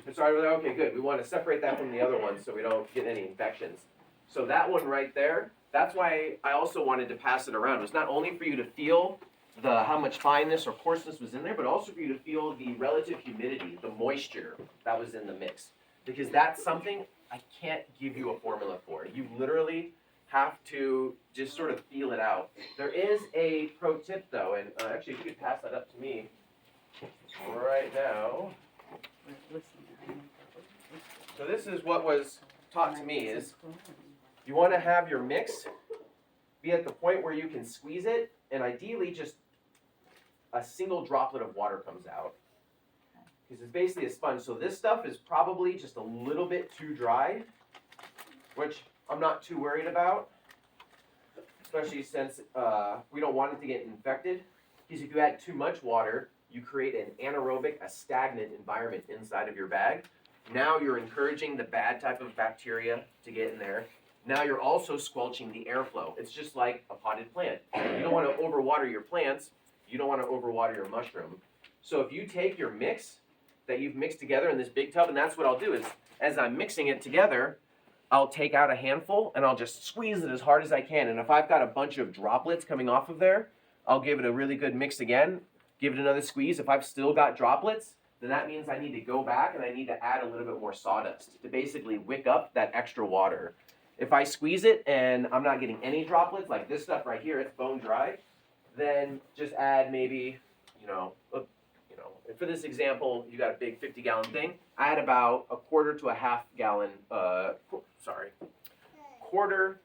It's right over there. Okay, good. We want to separate that from the other one so we don't get any infections. So that one right there, that's why I also wanted to pass it around. It was not only for you to feel how much fineness or coarseness was in there, but also for you to feel the relative humidity, the moisture that was in the mix. Because that's something I can't give you a formula for. You literally have to just sort of feel it out. There is a pro tip though, and actually if you could pass that up to me right now. So this is what was taught to me is you want to have your mix be at the point where you can squeeze it, and ideally just a single droplet of water comes out. Because it's basically a sponge. So this stuff is probably just a little bit too dry, which I'm not too worried about, especially since we don't want it to get infected. Because if you add too much water, you create an anaerobic, a stagnant environment inside of your bag. Now you're encouraging the bad type of bacteria to get in there. Now you're also squelching the airflow. It's just like a potted plant. You don't want to overwater your plants. You don't want to overwater your mushroom. So if you take your mix that you've mixed together in this big tub, and that's what I'll do is, as I'm mixing it together, I'll take out a handful and I'll just squeeze it as hard as I can. And if I've got a bunch of droplets coming off of there, I'll give it a really good mix again, give it another squeeze. If I've still got droplets, then that means I need to go back and I need to add a little bit more sawdust to basically wick up that extra water. If I squeeze it and I'm not getting any droplets, like this stuff right here, it's bone dry, then just add maybe, for this example, you got a big 50-gallon thing, add about a quarter to a half gallon, quarter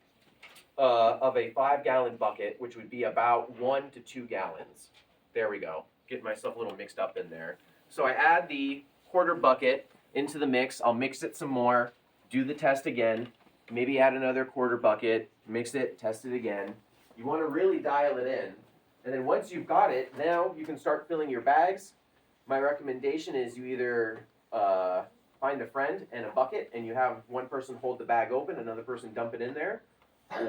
of a 5-gallon bucket, which would be about 1 to 2 gallons. There we go. Get myself a little mixed up in there. So I add the quarter bucket into the mix. I'll mix it some more, do the test again, maybe add another quarter bucket, mix it, test it again. You want to really dial it in. And then once you've got it, now you can start filling your bags. My recommendation is you either find a friend and a bucket and you have one person hold the bag open, another person dump it in there.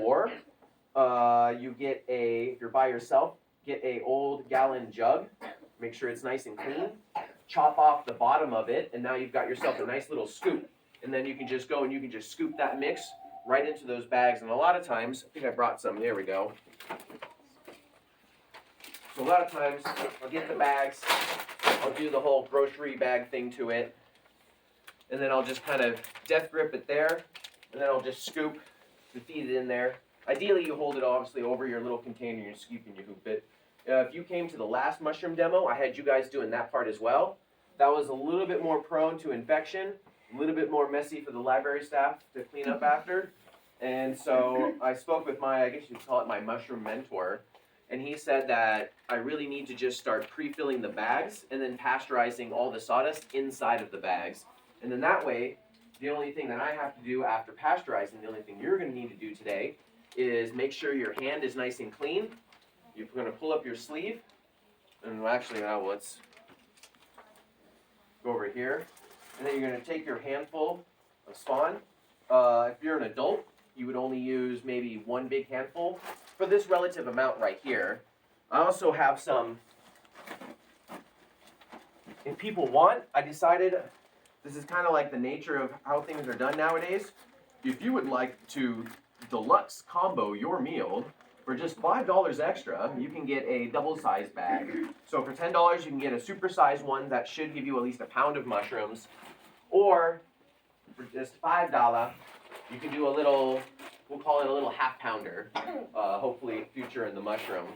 Or you get if you're by yourself, get a old gallon jug, make sure it's nice and clean, chop off the bottom of it, and now you've got yourself a nice little scoop. And then you can just go and you can just scoop that mix right into those bags. And a lot of times, I think I brought some, there we go. So a lot of times, I'll get the bags, I'll do the whole grocery bag thing to it, and then I'll just kind of death grip it there, and then I'll just scoop and feed it in there. Ideally, you hold it obviously over your little container, you scoop and you hoop it. If you came to the last mushroom demo, I had you guys doing that part as well. That was a little bit more prone to infection, a little bit more messy for the library staff to clean up after. And so I spoke with I guess you'd call it my mushroom mentor, and he said that I really need to just start pre-filling the bags and then pasteurizing all the sawdust inside of the bags. And then that way, the only thing that I have to do after pasteurizing, the only thing you're going to need to do today is make sure your hand is nice and clean. You're going to pull up your sleeve, and actually now let's go over here. And then you're going to take your handful of spawn. If you're an adult, you would only use maybe one big handful for this relative amount right here. I also have some, if people want, I decided, this is kind of like the nature of how things are done nowadays. If you would like to deluxe combo your meal for just $5 extra, you can get a double-sized bag. So for $10, you can get a super-sized one that should give you at least a pound of mushrooms. Or for just $5, you can do a little, we'll call it a little half-pounder, hopefully future in the mushroom.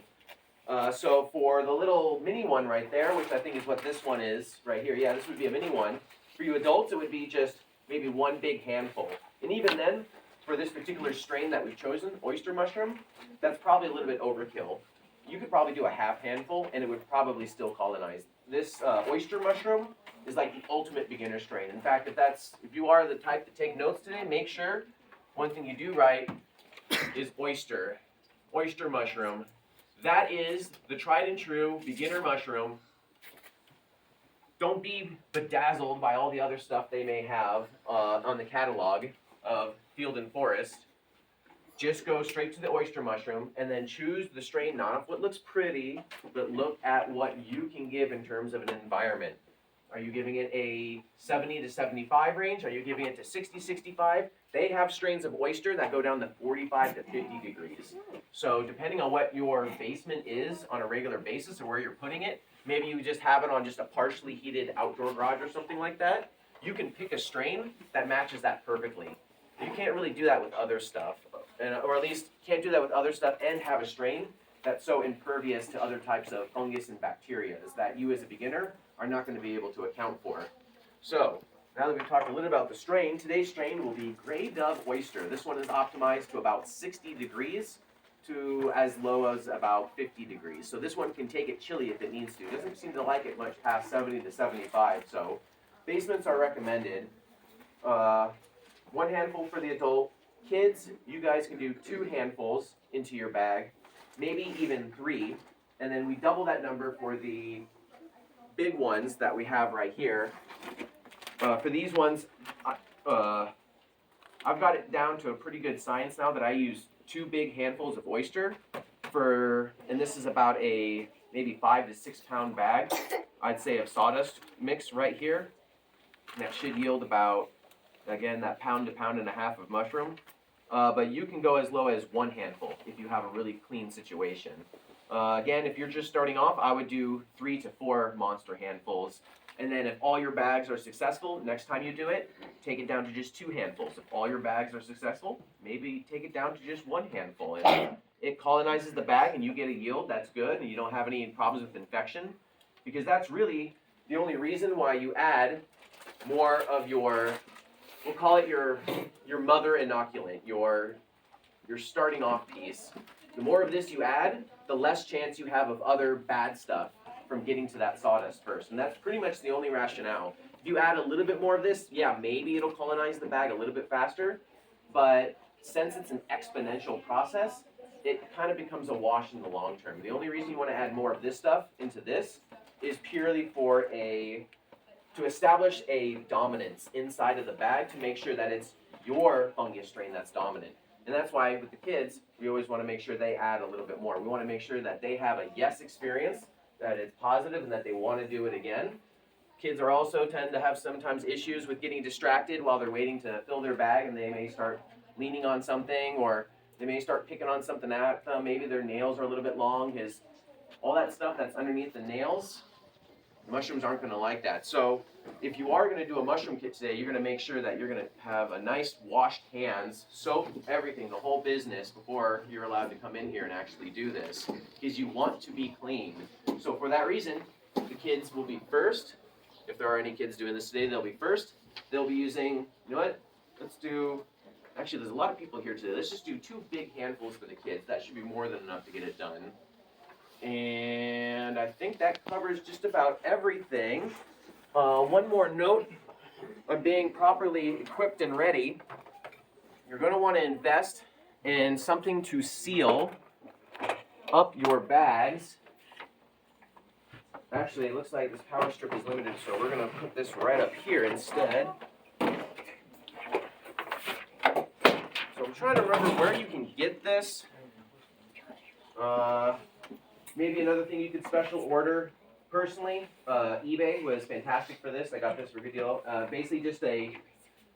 So for the little mini one right there, which I think is what this one is right here, yeah, this would be a mini one. For you adults, it would be just maybe one big handful. And even then, for this particular strain that we've chosen, oyster mushroom, that's probably a little bit overkill. You could probably do a half handful and it would probably still colonize. This oyster mushroom is like the ultimate beginner strain. In fact, if you are the type to take notes today, make sure one thing you do right is oyster mushroom. That is the tried and true beginner mushroom. Don't be bedazzled by all the other stuff they may have on the catalog of Field and Forest. Just go straight to the oyster mushroom and then choose the strain, not of what looks pretty, but look at what you can give in terms of an environment. Are you giving it a 70 to 75 range? Are you giving it to 60, 65? They have strains of oyster that go down to 45 to 50 degrees. So depending on what your basement is on a regular basis or where you're putting it, maybe you just have it on just a partially heated outdoor garage or something like that, you can pick a strain that matches that perfectly. You can't really do that with other stuff, or at least can't do that with other stuff and have a strain that's so impervious to other types of fungus and bacteria that you as a beginner are not going to be able to account for. So now that we've talked a little about the strain, today's strain will be Gray Dove Oyster. This one is optimized to about 60 degrees to as low as about 50 degrees. So this one can take it chilly if it needs to. It doesn't seem to like it much past 70 to 75. So basements are recommended. 1 handful for the adult. Kids, you guys can do 2 handfuls into your bag, maybe even 3. And then we double that number for the big ones that we have right here. For these ones, I've got it down to a pretty good science now that I use 2 big handfuls of oyster and this is about a maybe 5 to 6 pound bag, I'd say, of sawdust mix right here. And that should yield about, again, that pound to pound and a half of mushroom. But you can go as low as 1 handful if you have a really clean situation. Again, if you're just starting off, I would do 3 to 4 monster handfuls. And then if all your bags are successful, next time you do it, take it down to just 2 handfuls. If all your bags are successful, maybe take it down to just 1 handful. And it colonizes the bag and you get a yield, that's good, and you don't have any problems with infection. Because that's really the only reason why you add more of your, we'll call it your mother inoculant, your starting off piece. The more of this you add, the less chance you have of other bad stuff from getting to that sawdust first. And that's pretty much the only rationale. If you add a little bit more of this, yeah, maybe it'll colonize the bag a little bit faster, but since it's an exponential process, it kind of becomes a wash in the long term. The only reason you want to add more of this stuff into this is purely to establish a dominance inside of the bag to make sure that it's your fungus strain that's dominant. And that's why with the kids, we always want to make sure they add a little bit more. We want to make sure that they have a yes experience, that it's positive, and that they want to do it again. Kids are also tend to have sometimes issues with getting distracted while they're waiting to fill their bag, and they may start leaning on something, or they may start picking on something at them. Maybe their nails are a little bit long, because all that stuff that's underneath the nails, mushrooms aren't going to like that. So if you are going to do a mushroom kit today, you're going to make sure that you're going to have a nice washed hands, soap everything, the whole business, before you're allowed to come in here and actually do this, because you want to be clean. So for that reason, the kids will be first. If there are any kids doing this today, they'll be first. They'll be using, you know what, let's do, actually there's a lot of people here today. Let's just do 2 big handfuls for the kids. That should be more than enough to get it done. And I think that covers just about everything. One more note on being properly equipped and ready. You're going to want to invest in something to seal up your bags. Actually, it looks like this power strip is limited, so we're going to put this right up here instead. So I'm trying to remember where you can get this. Maybe another thing you could special order. Personally, eBay was fantastic for this. I got this for a good deal. Basically just a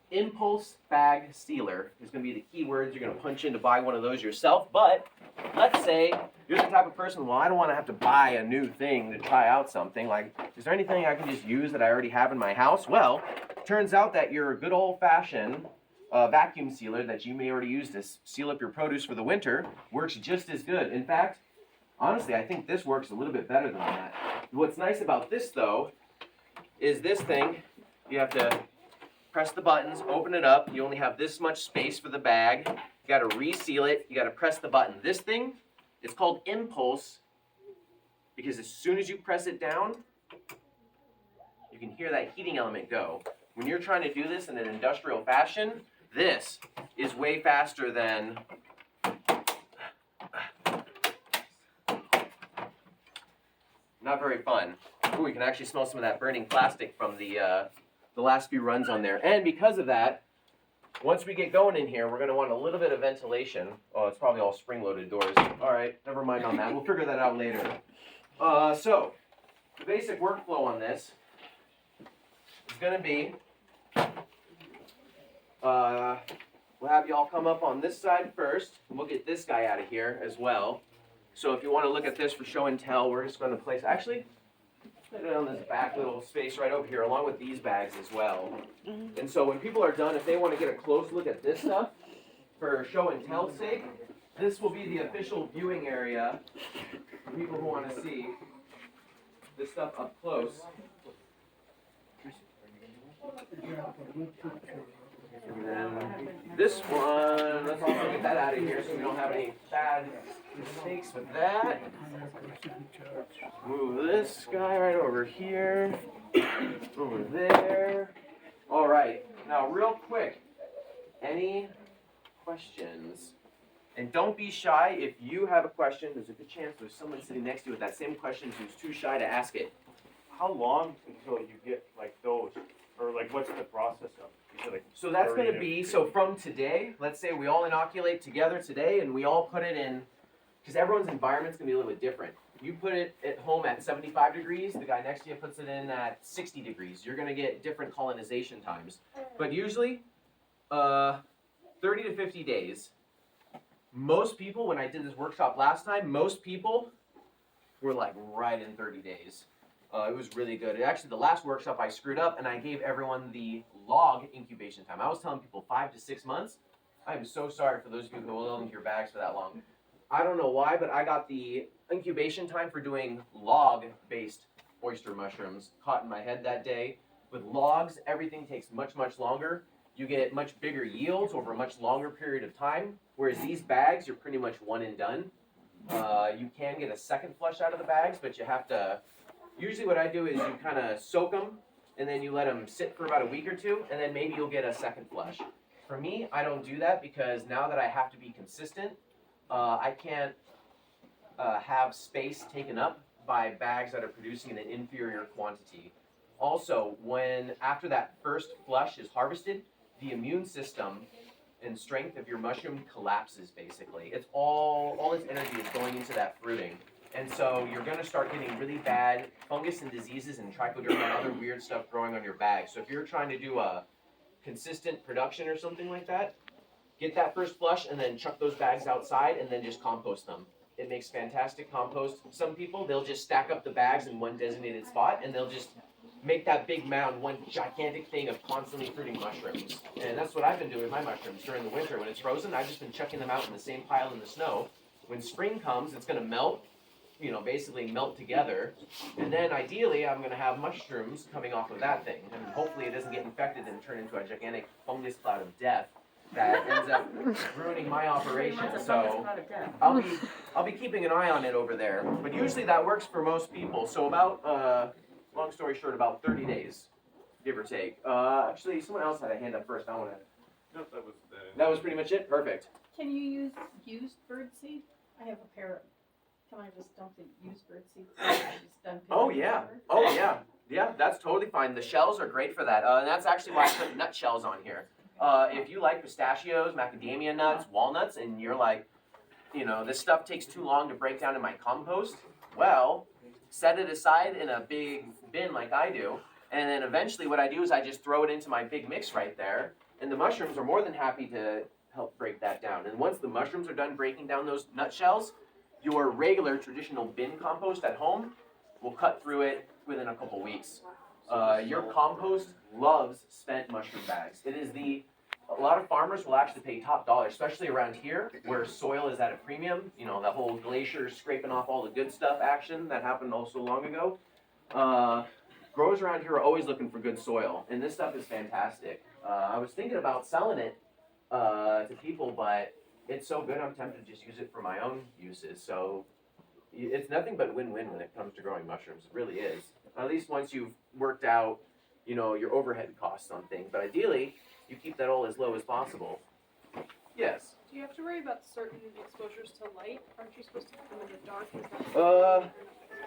impulse bag sealer is going to be the key words you're going to punch in to buy one of those yourself. But let's say you're the type of person, well, I don't want to have to buy a new thing to try out something. Like, is there anything I can just use that I already have in my house? Well, turns out that your good old-fashioned vacuum sealer that you may already use to seal up your produce for the winter works just as good. In fact, honestly, I think this works a little bit better than that. What's nice about this, though, is this thing, you have to press the buttons, open it up. You only have this much space for the bag. You got to reseal it. You got to press the button. This thing, it's called impulse because as soon as you press it down, you can hear that heating element go. When you're trying to do this in an industrial fashion, this is way faster than not very fun. Ooh, we can actually smell some of that burning plastic from the last few runs on there. And because of that, once we get going in here, we're going to want a little bit of ventilation. Oh, it's probably all spring-loaded doors. All right, never mind on that. We'll figure that out later. So, the basic workflow on this is going to be, we'll have y'all come up on this side first, and we'll get this guy out of here as well. So if you want to look at this for show and tell, we're just going to place, actually, put it on this back little space right over here, along with these bags as well. And so when people are done, if they want to get a close look at this stuff, for show and tell's sake, this will be the official viewing area for people who want to see this stuff up close. And then this one, let's also get that out of here so we don't have any bad mistakes with that. Move this guy right over here, over there. All right, now real quick, any questions? And don't be shy. If you have a question, there's a good chance there's someone sitting next to you with that same question who's too shy to ask it. How long until you get like those, or like what's the process of? You said like So that's 30 going to to be, 50. so from today, let's say we all inoculate together today and we all put it in, because everyone's environment's going to be a little bit different. You put it at home at 75 degrees, the guy next to you puts it in at 60 degrees. You're going to get different colonization times. But usually, 30 to 50 days. Most people, when I did this workshop last time, most people were like right in 30 days. It was really good. Actually, the last workshop I screwed up and I gave everyone the log incubation time. I was telling people 5 to 6 months. I am so sorry for those of you who held into your bags for that long. I don't know why, but I got the incubation time for doing log-based oyster mushrooms caught in my head that day. With logs, everything takes much, much longer. You get much bigger yields over a much longer period of time, whereas these bags, you're pretty much one and done. You can get a second flush out of the bags, but you have to, usually what I do is you kind of soak them, and then you let them sit for about a week or two, and then maybe you'll get a second flush. For me, I don't do that because now that I have to be consistent, I can't have space taken up by bags that are producing in an inferior quantity. Also, when after that first flush is harvested, the immune system and strength of your mushroom collapses basically. It's all its energy is going into that fruiting. And so you're gonna start getting really bad fungus and diseases and trichoderma and other weird stuff growing on your bag. So if you're trying to do a consistent production or something like that, get that first flush and then chuck those bags outside and then just compost them. It makes fantastic compost. Some people, they'll just stack up the bags in one designated spot and they'll just make that big mound one gigantic thing of constantly fruiting mushrooms. And that's what I've been doing with my mushrooms during the winter. When it's frozen, I've just been chucking them out in the same pile in the snow. When spring comes, it's gonna melt, basically melt together. And then ideally, I'm gonna have mushrooms coming off of that thing. And hopefully it doesn't get infected and turn into a gigantic fungus cloud of death that ends up ruining my operation. So I'll be keeping an eye on it over there. But usually that works for most people. So about, long story short, about 30 days, give or take. Actually, someone else had a hand up first. I want to. No, that was That was pretty much it. Perfect. Can you use used bird seed? I have a pair of, can I just dump the used bird seed? Just done Oh picking yeah. over? Oh yeah. Yeah, that's totally fine. The shells are great for that. And that's actually why I put nut shells on here. If you like pistachios, macadamia nuts, walnuts, and you're like, this stuff takes too long to break down in my compost, well, set it aside in a big bin like I do, and then eventually what I do is I just throw it into my big mix right there, and the mushrooms are more than happy to help break that down. And once the mushrooms are done breaking down those nutshells, your regular traditional bin compost at home will cut through it within a couple weeks. Your compost loves spent mushroom bags. A lot of farmers will actually pay top dollar, especially around here where soil is at a premium. The whole glacier scraping off all the good stuff action that happened oh so long ago. Growers around here are always looking for good soil, and this stuff is fantastic. I was thinking about selling it to people, but it's so good I'm tempted to just use it for my own uses. So it's nothing but win-win when it comes to growing mushrooms. It really is. At least once you've worked out, your overhead costs on things. But ideally, you keep that all as low as possible. Yes. Do you have to worry about certain exposures to light? Aren't you supposed to keep them in the dark?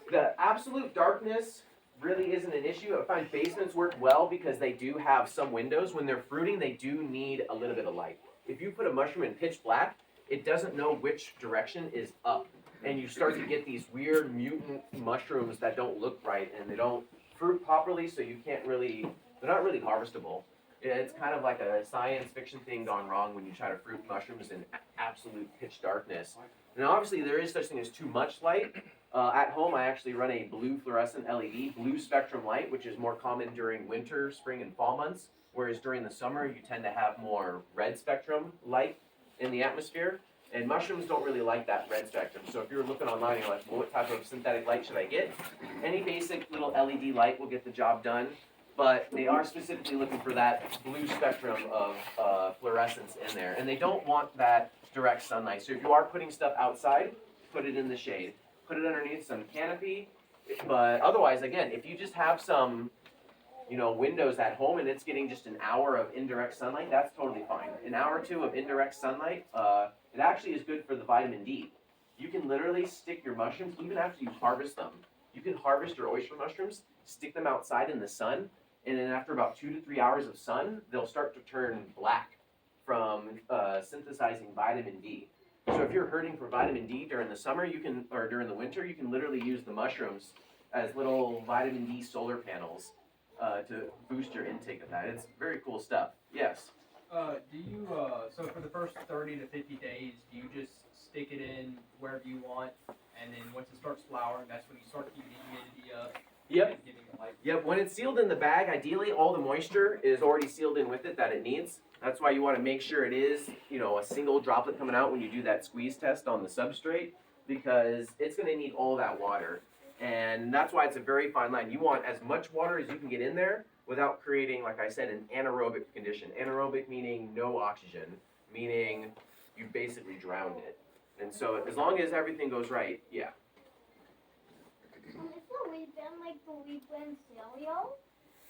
Is that The absolute darkness really isn't an issue. I find basements work well because they do have some windows. When they're fruiting, they do need a little bit of light. If you put a mushroom in pitch black, it doesn't know which direction is up. And you start to get these weird mutant mushrooms that don't look right and they don't fruit properly, so they're not really harvestable. It's kind of like a science fiction thing gone wrong when you try to fruit mushrooms in absolute pitch darkness. And obviously there is such thing as too much light. At home I actually run a blue fluorescent LED, blue spectrum light, which is more common during winter, spring, and fall months, whereas during the summer you tend to have more red spectrum light in the atmosphere. And mushrooms don't really like that red spectrum. So if you're looking online and you're like, well, what type of synthetic light should I get? Any basic little LED light will get the job done. but they are specifically looking for that blue spectrum of fluorescence in there. And they don't want that direct sunlight. So if you are putting stuff outside, put it in the shade. Put it underneath some canopy. But otherwise, again, if you just have some, windows at home and it's getting just an hour of indirect sunlight, that's totally fine. An hour or two of indirect sunlight, it actually is good for the vitamin D. You can literally stick your mushrooms, even after you harvest them. You can harvest your oyster mushrooms, stick them outside in the sun, and then after about 2 to 3 hours of sun, they'll start to turn black from synthesizing vitamin D. So if you're hurting for vitamin D during the summer, or during the winter, you can literally use the mushrooms as little vitamin D solar panels to boost your intake of that. It's very cool stuff. Yes. Do you, so for the first 30 to 50 days, do you just stick it in wherever you want, and then once it starts flowering, that's when you start keeping the humidity up? Yep. And giving it light? Yep, when it's sealed in the bag, ideally all the moisture is already sealed in with it that it needs. That's why you want to make sure it is, a single droplet coming out when you do that squeeze test on the substrate, because it's going to need all that water. And that's why it's a very fine line. You want as much water as you can get in there without creating, like I said, an anaerobic condition. Anaerobic meaning no oxygen, meaning you basically drowned it. And so as long as everything goes right, yeah. Is the wheat bran like the wheat bran cereal?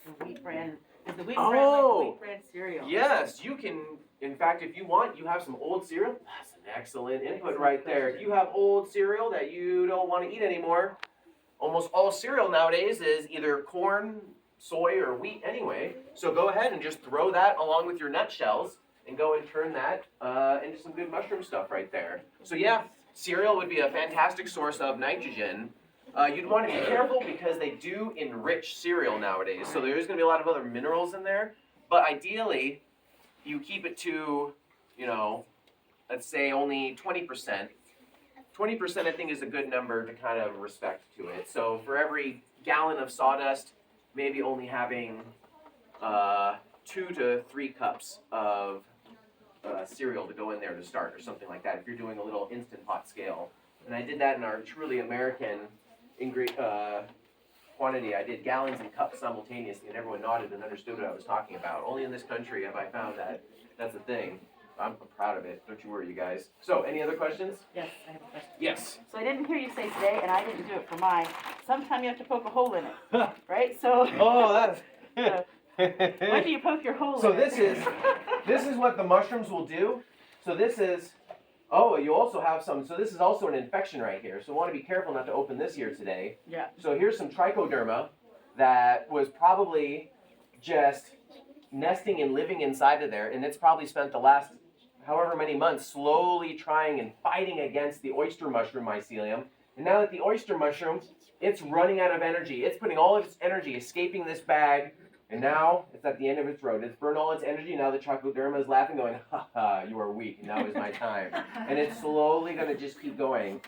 The wheat bran, is the wheat Oh! bran like the wheat bran cereal? Yes, you can, in fact, if you want, you have some old cereal. That's an excellent input right there. If you have old cereal that you don't want to eat anymore, almost all cereal nowadays is either corn, soy, or wheat anyway. So go ahead and just throw that along with your nutshells and go and turn that into some good mushroom stuff right there. So yeah, cereal would be a fantastic source of nitrogen. You'd want to be careful because they do enrich cereal nowadays. So there's going to be a lot of other minerals in there. But ideally, you keep it to, let's say only 20%. 20% I think is a good number to kind of respect to it. So for every gallon of sawdust, maybe only having 2 to 3 cups of cereal to go in there to start or something like that if you're doing a little Instant Pot scale. And I did that in our truly American quantity. I did gallons and cups simultaneously, and everyone nodded and understood what I was talking about. Only in this country have I found that that's a thing. I'm proud of it. Don't you worry, you guys. So, any other questions? Yes, I have a question. Yes. So I didn't hear you say today, and I didn't do it for mine. Sometime you have to poke a hole in it, right? So. Oh, that's. So, when do you poke your hole So in it? this is what the mushrooms will do. So this is. Oh, you also have some. So this is also an infection right here. So I want to be careful not to open this here today. Yeah. So here's some trichoderma that was probably just nesting and living inside of there, and it's probably spent the last however many months slowly trying and fighting against the oyster mushroom mycelium. And now that the oyster mushroom, it's running out of energy. It's putting all of its energy escaping this bag, and now it's at the end of its road. It's burned all its energy. Now the trichoderma is laughing, going, ha ha, you are weak, and now is my time. And it's slowly going to just keep going.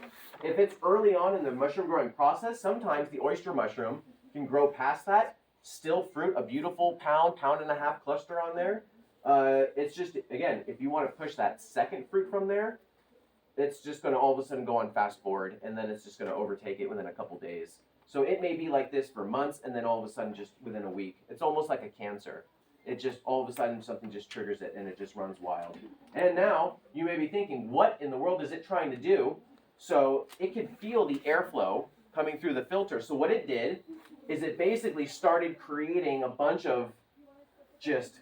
If it's early on in the mushroom growing process, sometimes the oyster mushroom can grow past that, still fruit a beautiful pound and a half cluster on there. It's just, again, if you want to push that second fruit from there, it's just going to all of a sudden go on fast forward, and then it's just going to overtake it within a couple days. So it may be like this for months, and then all of a sudden just within a week. It's almost like a cancer. It just, all of a sudden something just triggers it, and it just runs wild. And now, you may be thinking, what in the world is it trying to do? So it can feel the airflow coming through the filter. So what it did is it basically started creating a bunch of just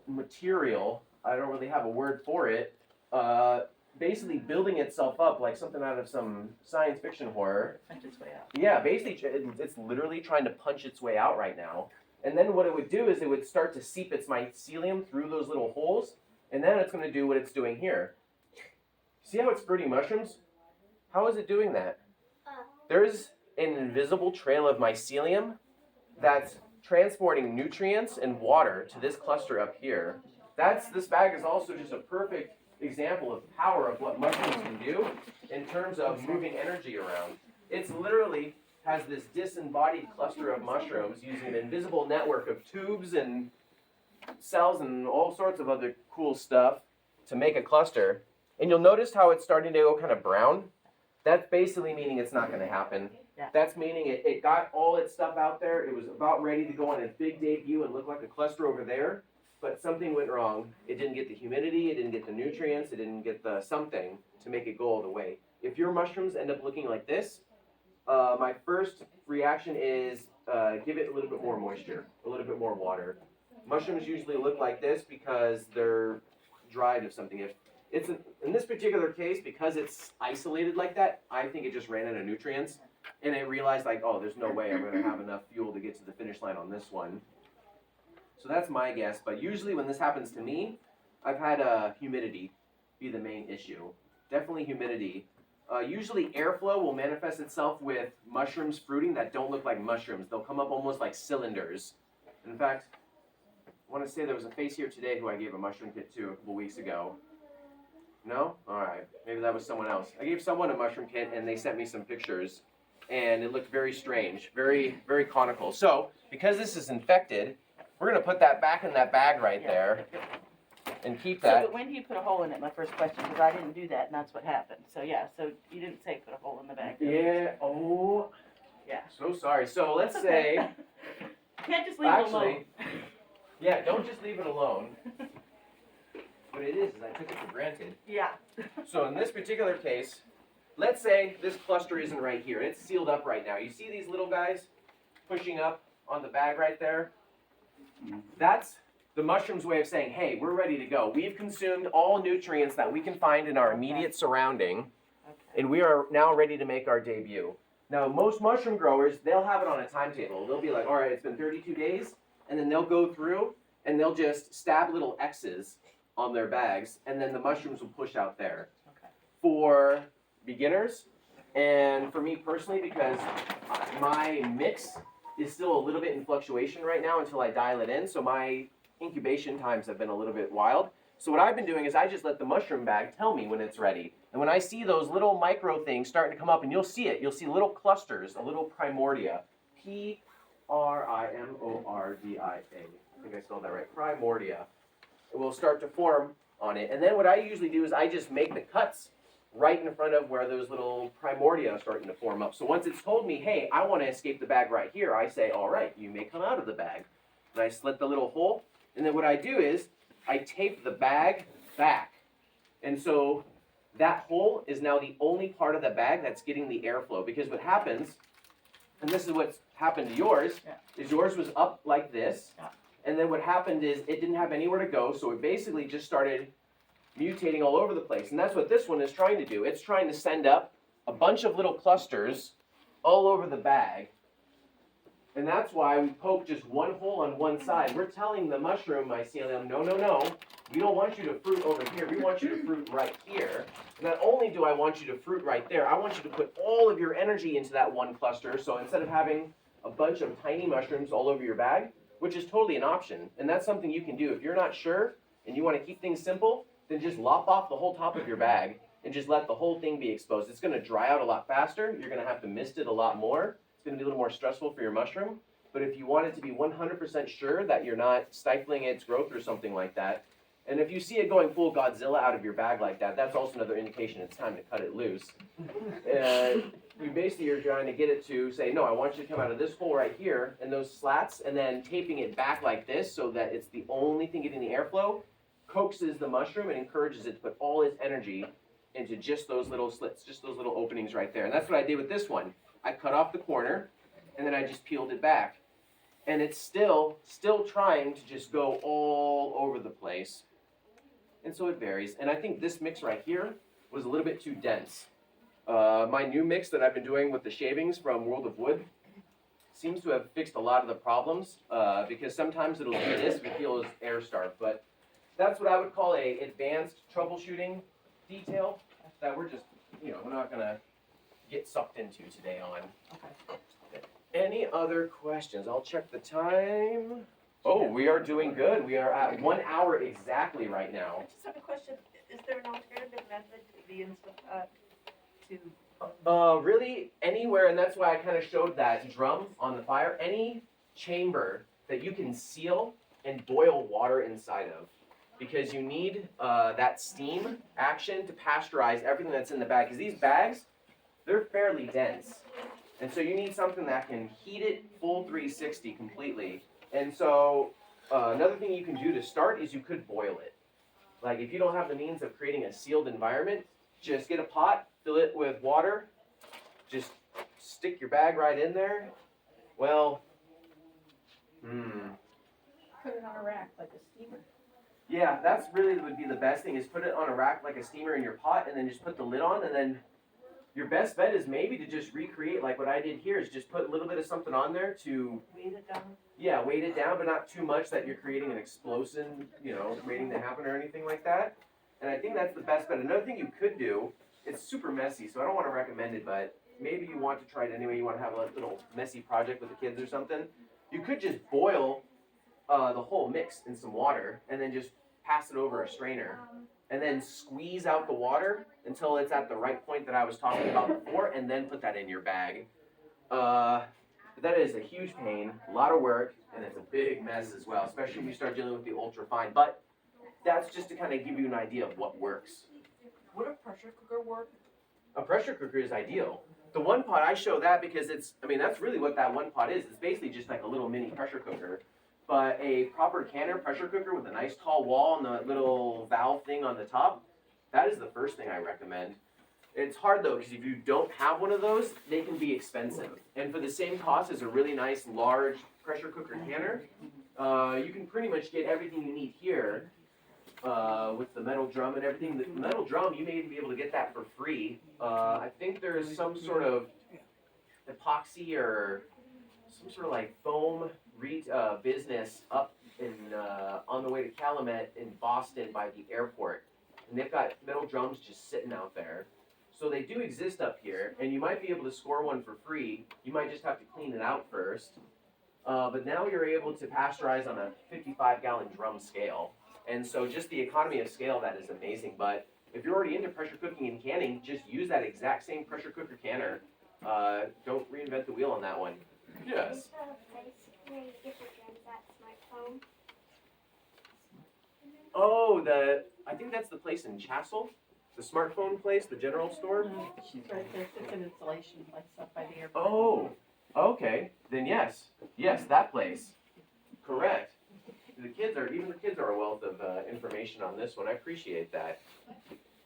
material, I don't really have a word for it, basically building itself up like something out of some science fiction horror. Punch its way out. Yeah, basically it's literally trying to punch its way out right now. And then what it would do is it would start to seep its mycelium through those little holes, and then it's going to do what it's doing here. See how it's fruiting mushrooms? How is it doing that? There's an invisible trail of mycelium that's transporting nutrients and water to this cluster up here. This bag is also just a perfect example of power of what mushrooms can do in terms of moving energy around. It's literally has this disembodied cluster of mushrooms using an invisible network of tubes and cells and all sorts of other cool stuff to make a cluster. And you'll notice how it's starting to go kind of brown. That's basically meaning it's not going to happen. Yeah. That's meaning it got all its stuff out there. It was about ready to go on its big debut and look like a cluster over there. But something went wrong. It didn't get the humidity, it didn't get the nutrients, it didn't get the something to make it go all the way. If your mushrooms end up looking like this, my first reaction is give it a little bit more moisture, a little bit more water. Mushrooms usually look like this because they're dried of something. If it's in this particular case, because it's isolated like that, I think it just ran out of nutrients, and it realized like, oh, there's no way I'm going to have enough fuel to get to the finish line on this one. So that's my guess. But usually when this happens to me, I've had humidity be the main issue. Definitely humidity. Usually airflow will manifest itself with mushrooms fruiting that don't look like mushrooms. They'll come up almost like cylinders. In fact, I want to say there was a face here today who I gave a mushroom kit to a couple weeks ago. No? Alright. Maybe that was someone else. I gave someone a mushroom kit and they sent me some pictures. And it looked very strange. Very, very conical. So, because this is infected, we're going to put that back in that bag right there. And keep So, that. but when do you put a hole in it, my first question, because I didn't do that, and that's what happened. So, yeah, so you didn't say put a hole in the bag. Yeah, oh. Yeah. So sorry. So let's say, You can't just leave it alone. actually, yeah, don't just leave it alone. What it is I took it for granted. Yeah. So in this particular case, let's say this cluster isn't right here. It's sealed up right now. You see these little guys pushing up on the bag right there? That's the mushroom's way of saying, hey, we're ready to go. We've consumed all nutrients that we can find in our immediate surrounding, and we are now ready to make our debut. Now, most mushroom growers, they'll have it on a timetable. They'll be like, all right, it's been 32 days, and then they'll go through, and they'll just stab little X's on their bags, and then the mushrooms will push out there. Okay. For beginners, and for me personally, because my mix is still a little bit in fluctuation right now until I dial it in, so my incubation times have been a little bit wild. So what I've been doing is I just let the mushroom bag tell me when it's ready. And when I see those little micro things starting to come up, and you'll see it, you'll see little clusters, a little primordia. Primordia. I think I spelled that right. Primordia. It will start to form on it. And then what I usually do is I just make the cuts right in front of where those little primordia are starting to form up. So once it's told me, hey, I want to escape the bag right here, I say, all right, you may come out of the bag. And I slit the little hole. And then what I do is I tape the bag back. And so that hole is now the only part of the bag that's getting the airflow. Because what happens, and this is what's happened to yours, is yours was up like this. Yeah. And then what happened is it didn't have anywhere to go. So it basically just started mutating all over the place. And that's what this one is trying to do. It's trying to send up a bunch of little clusters all over the bag. And that's why we poke just one hole on one side. We're telling the mushroom mycelium, no, no, no. We don't want you to fruit over here. We want you to fruit right here. Not only do I want you to fruit right there, I want you to put all of your energy into that one cluster. So instead of having a bunch of tiny mushrooms all over your bag, which is totally an option, and that's something you can do. If you're not sure and you want to keep things simple, then just lop off the whole top of your bag and just let the whole thing be exposed. It's going to dry out a lot faster. You're going to have to mist it a lot more. It's going to be a little more stressful for your mushroom. But if you want it to be 100% sure that you're not stifling its growth or something like that, and if you see it going full Godzilla out of your bag like that, that's also another indication it's time to cut it loose. You basically are trying to get it to say, no, I want you to come out of this hole right here and those slats, and then taping it back like this so that it's the only thing getting the airflow, coaxes the mushroom and encourages it to put all its energy into just those little slits, just those little openings right there. And that's what I did with this one. I cut off the corner, and then I just peeled it back. And it's still trying to just go all over the place. And so it varies. And I think this mix right here was a little bit too dense. My new mix that I've been doing with the shavings from World of Wood seems to have fixed a lot of the problems, because sometimes it'll do this if you feel as air starved. But that's what I would call a advanced troubleshooting detail that we're just, we're not going to get sucked into today on. Okay. Any other questions? I'll check the time. Oh, we are doing good. We are at 1 hour exactly right now. I just have a question. Is there an alternative method to the Instapot to? Really anywhere, and that's why I kind of showed that drum on the fire. Any chamber that you can seal and boil water inside of, because you need that steam action to pasteurize everything that's in the bag. Because these bags, they're fairly dense. And so you need something that can heat it full 360 completely. And so another thing you can do to start is you could boil it. Like if you don't have the means of creating a sealed environment, just get a pot, fill it with water, just stick your bag right in there. Well, Put it on a rack like a steamer. yeah, that's really would be the best thing is put it on a rack like a steamer in your pot and then just put the lid on, and then your best bet is maybe to just recreate like what I did here is just put a little bit of something on there to, Weight it down. yeah, weight it down, but not too much that you're creating an explosion, you know, waiting to happen or anything like that. And I think that's the best bet. Another thing you could do, it's super messy, so I don't want to recommend it, but maybe you want to try it anyway, you want to have a little messy project with the kids or something. You could just boil the whole mix in some water and then just pass it over a strainer and then squeeze out the water until it's at the right point that I was talking about before, and then put that in your bag. That is a huge pain, a lot of work, and it's a big mess as well, especially when you start dealing with the ultra fine. But that's just to kind of give you an idea of what works. Would a pressure cooker work? A pressure cooker is ideal. The one pot, I show that because it's, I mean, that's really what that one pot is. It's basically just like a little mini pressure cooker. But a proper canner pressure cooker with a nice tall wall and the little valve thing on the top, that is the first thing I recommend. It's hard though, because if you don't have one of those, they can be expensive. And for the same cost as a really nice large pressure cooker canner, you can pretty much get everything you need here with the metal drum and everything. The metal drum, you may even be able to get that for free. I think there's some sort of epoxy or some sort of like foam business up in on the way to Calumet in Boston by the airport, and they've got metal drums just sitting out there. So they do exist up here, and you might be able to score one for free. You might just have to clean it out first. But now you're able to pasteurize on a 55-gallon drum scale, and so just the economy of scale, that is amazing. But if you're already into pressure cooking and canning, just use that exact same pressure cooker canner. Don't reinvent the wheel on that one. Yes. Where you get the drums at smartphone. Oh, I think that's the place in Chassel, the smartphone place, the general store. She's right there, it's an installation, like stuff by the airport. Oh, okay. Then yes, that place. Correct. The kids are a wealth of information on this one. I appreciate that.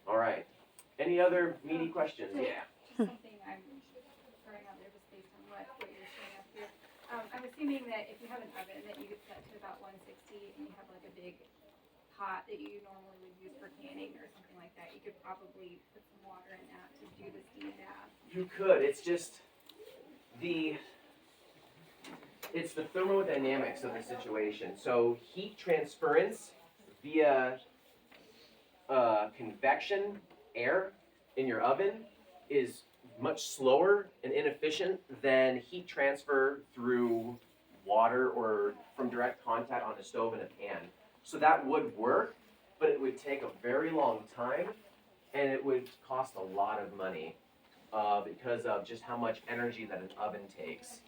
All right. Any other meaty questions? Yeah. Something I'm throwing out there just based on what you're showing up here. I'm assuming that if you have an oven that you could set to about 160 and you have like a big pot that you normally would use for canning or something like that, you could probably put some water in that to do the steam bath. You could. It's just it's the thermodynamics of the situation. So heat transference via convection air in your oven is much slower and inefficient than heat transfer through water or from direct contact on a stove and a pan. So that would work, but it would take a very long time and it would cost a lot of money because of just how much energy that an oven takes.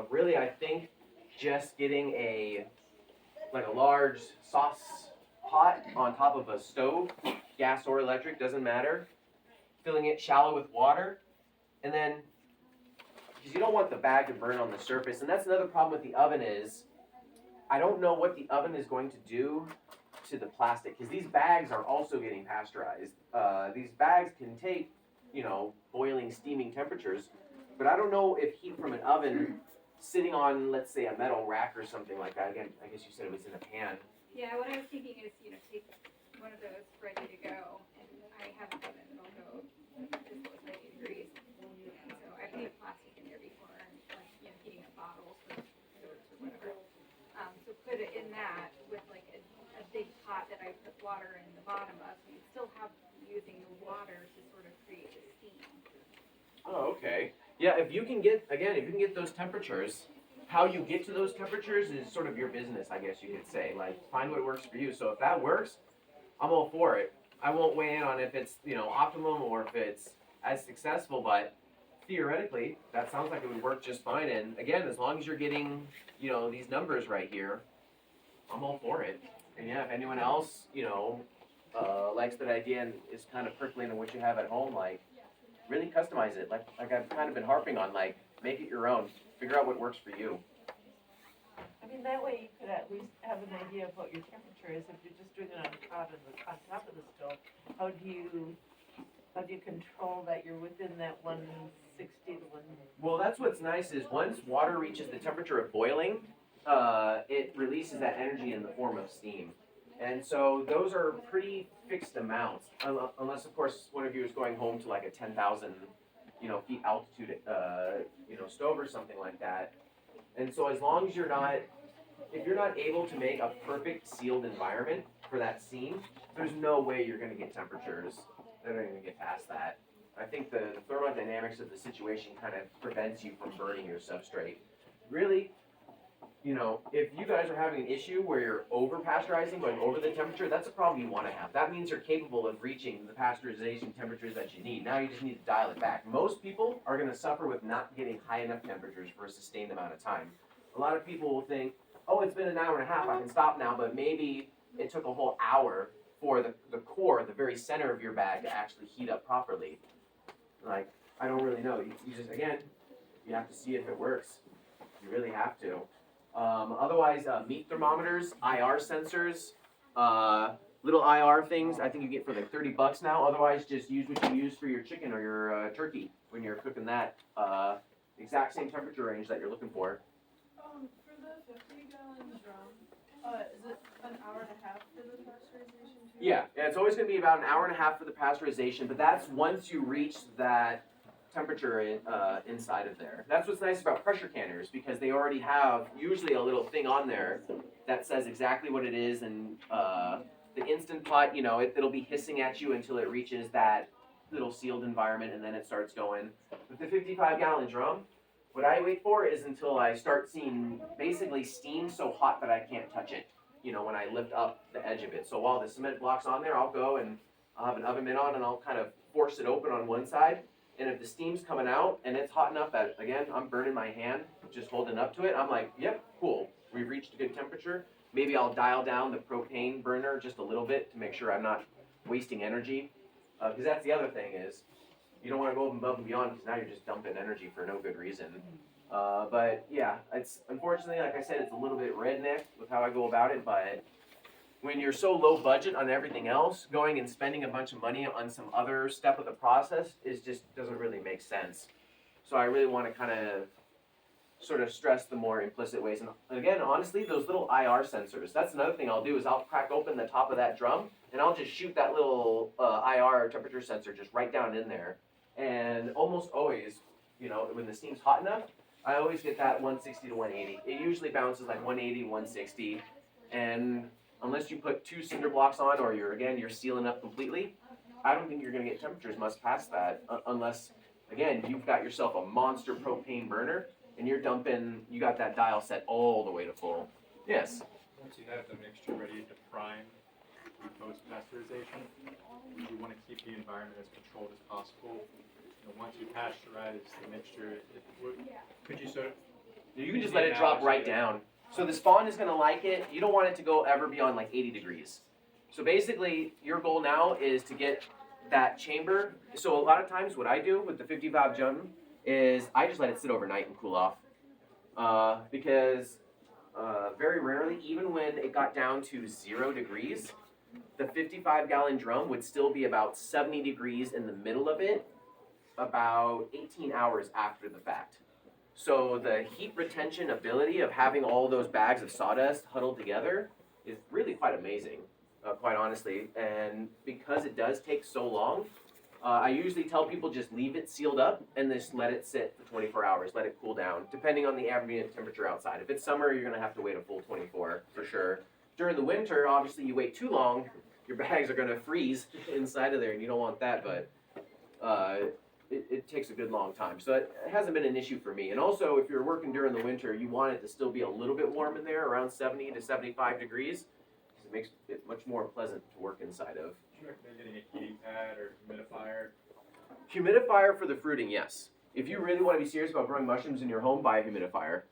Really, I think just getting a large sauce pot on top of a stove, gas or electric, doesn't matter, filling it shallow with water, and then, because you don't want the bag to burn on the surface, and that's another problem with the oven is, I don't know what the oven is going to do to the plastic, because these bags are also getting pasteurized. These bags can take, boiling, steaming temperatures, but I don't know if heat from an oven sitting on, let's say, a metal rack or something like that, again, I guess you said it was in a pan. Yeah, what I was thinking is, take one of those ready to go, and I have an oven that'll go as low as 90 degrees. And so I've made plastic in there before, and heating up bottles for sodas or whatever. So put it in that with a big pot that I put water in the bottom of, so you still have using the water to sort of create the steam. Oh, okay. Yeah, if you can get those temperatures, how you get to those temperatures is sort of your business, I guess you could say. Find what works for you. So if that works, I'm all for it. I won't weigh in on if it's, optimum or if it's as successful, but theoretically, that sounds like it would work just fine. And again, as long as you're getting, these numbers right here, I'm all for it. And yeah, if anyone else, likes that idea and is kind of percolating what you have at home, really customize it. Like I've kind of been harping on, like, make it your own. Figure out what works for you. I mean, that way you could at least have an idea of what your temperature is if you're just doing it on top of the stove. How do you control that you're within that 160 to 1? Well, that's what's nice is once water reaches the temperature of boiling, it releases that energy in the form of steam. And so those are pretty fixed amounts, unless of course one of you is going home to like a 10,000, feet altitude, stove or something like that. And so as long as if you're not able to make a perfect sealed environment for that seam, there's no way you're going to get temperatures that are going to get past that. I think the thermodynamics of the situation kind of prevents you from burning your substrate. Really, if you guys are having an issue where you're over pasteurizing, going over the temperature, that's a problem you want to have. That means you're capable of reaching the pasteurization temperatures that you need. Now you just need to dial it back. Most people are going to suffer with not getting high enough temperatures for a sustained amount of time. A lot of people will think, oh, it's been an hour and a half, I can stop now, but maybe it took a whole hour for the core, the very center of your bag to actually heat up properly. Like, I don't really know. You just, again, you have to see if it works. You really have to. Otherwise, meat thermometers, IR sensors, little IR things, I think you get for like $30 now. Otherwise, just use what you use for your chicken or your turkey when you're cooking that. Exact same temperature range that you're looking for. For the 50-gallon drum, is it an hour and a half for the pasteurization too? Yeah, it's always going to be about an hour and a half for the pasteurization, but that's once you reach that temperature inside of there. That's what's nice about pressure canners, because they already have usually a little thing on there that says exactly what it is, and the Instant Pot, it'll be hissing at you until it reaches that little sealed environment, and then it starts going. With the 55-gallon drum, what I wait for is until I start seeing basically steam so hot that I can't touch it, when I lift up the edge of it. So while the cement block's on there, I'll go and I'll have an oven mitt on and I'll kind of force it open on one side. And if the steam's coming out and it's hot enough that, again, I'm burning my hand just holding up to it, I'm like, yep, cool, we've reached a good temperature. Maybe I'll dial down the propane burner just a little bit to make sure I'm not wasting energy. Because that's the other thing is, you don't want to go above and beyond because now you're just dumping energy for no good reason. But yeah, it's unfortunately, like I said, it's a little bit redneck with how I go about it, but when you're so low budget on everything else, going and spending a bunch of money on some other step of the process just doesn't really make sense. So I really want to kind of sort of stress the more implicit ways. And again, honestly, those little IR sensors, that's another thing I'll do is I'll crack open the top of that drum and I'll just shoot that little IR temperature sensor just right down in there. And almost always, when the steam's hot enough, I always get that 160 to 180. It usually bounces like 180, 160. And unless you put 2 cinder blocks on or you're sealing up completely, I don't think you're going to get temperatures much past that unless, again, you've got yourself a monster propane burner and you got that dial set all the way to full. Yes? Once you have the mixture ready to prime post-pasteurization, you want to keep the environment as controlled as possible. Once you pasteurize the mixture, could you sort of... You can just let it drop right down. So the spawn is going to like it. You don't want it to go ever beyond like 80 degrees. So basically, your goal now is to get that chamber. So a lot of times what I do with the 55 drum is I just let it sit overnight and cool off. Because very rarely, even when it got down to 0 degrees, the 55-gallon drum would still be about 70 degrees in the middle of it, about 18 hours after the fact. So the heat retention ability of having all those bags of sawdust huddled together is really quite amazing, quite honestly. And because it does take so long, I usually tell people just leave it sealed up and just let it sit for 24 hours, let it cool down, depending on the ambient temperature outside. If it's summer, you're going to have to wait a full 24 for sure. During the winter, obviously you wait too long, your bags are going to freeze inside of there and you don't want that, but it takes a good long time. So it hasn't been an issue for me. And also, if you're working during the winter, you want it to still be a little bit warm in there, around 70 to 75 degrees. It makes it much more pleasant to work inside of. Do you recommend getting a heating pad or humidifier? Humidifier for the fruiting, yes. If you really want to be serious about growing mushrooms in your home, buy a humidifier.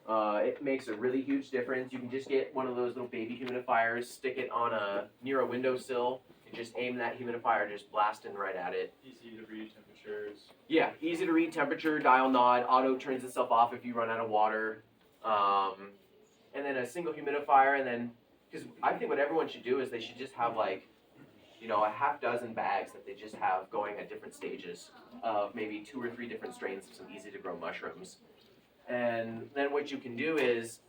It makes a really huge difference. You can just get one of those little baby humidifiers, stick it on near a windowsill, can just aim that humidifier, just blasting right at it. Easy to read temperatures. Yeah, easy to read temperature, dial nod, auto turns itself off if you run out of water. And then a single humidifier, and then, because I think what everyone should do is they should just have like, you know, a half dozen bags that they just have going at different stages of maybe 2 or 3 different strains of some easy to grow mushrooms. And then what you can do is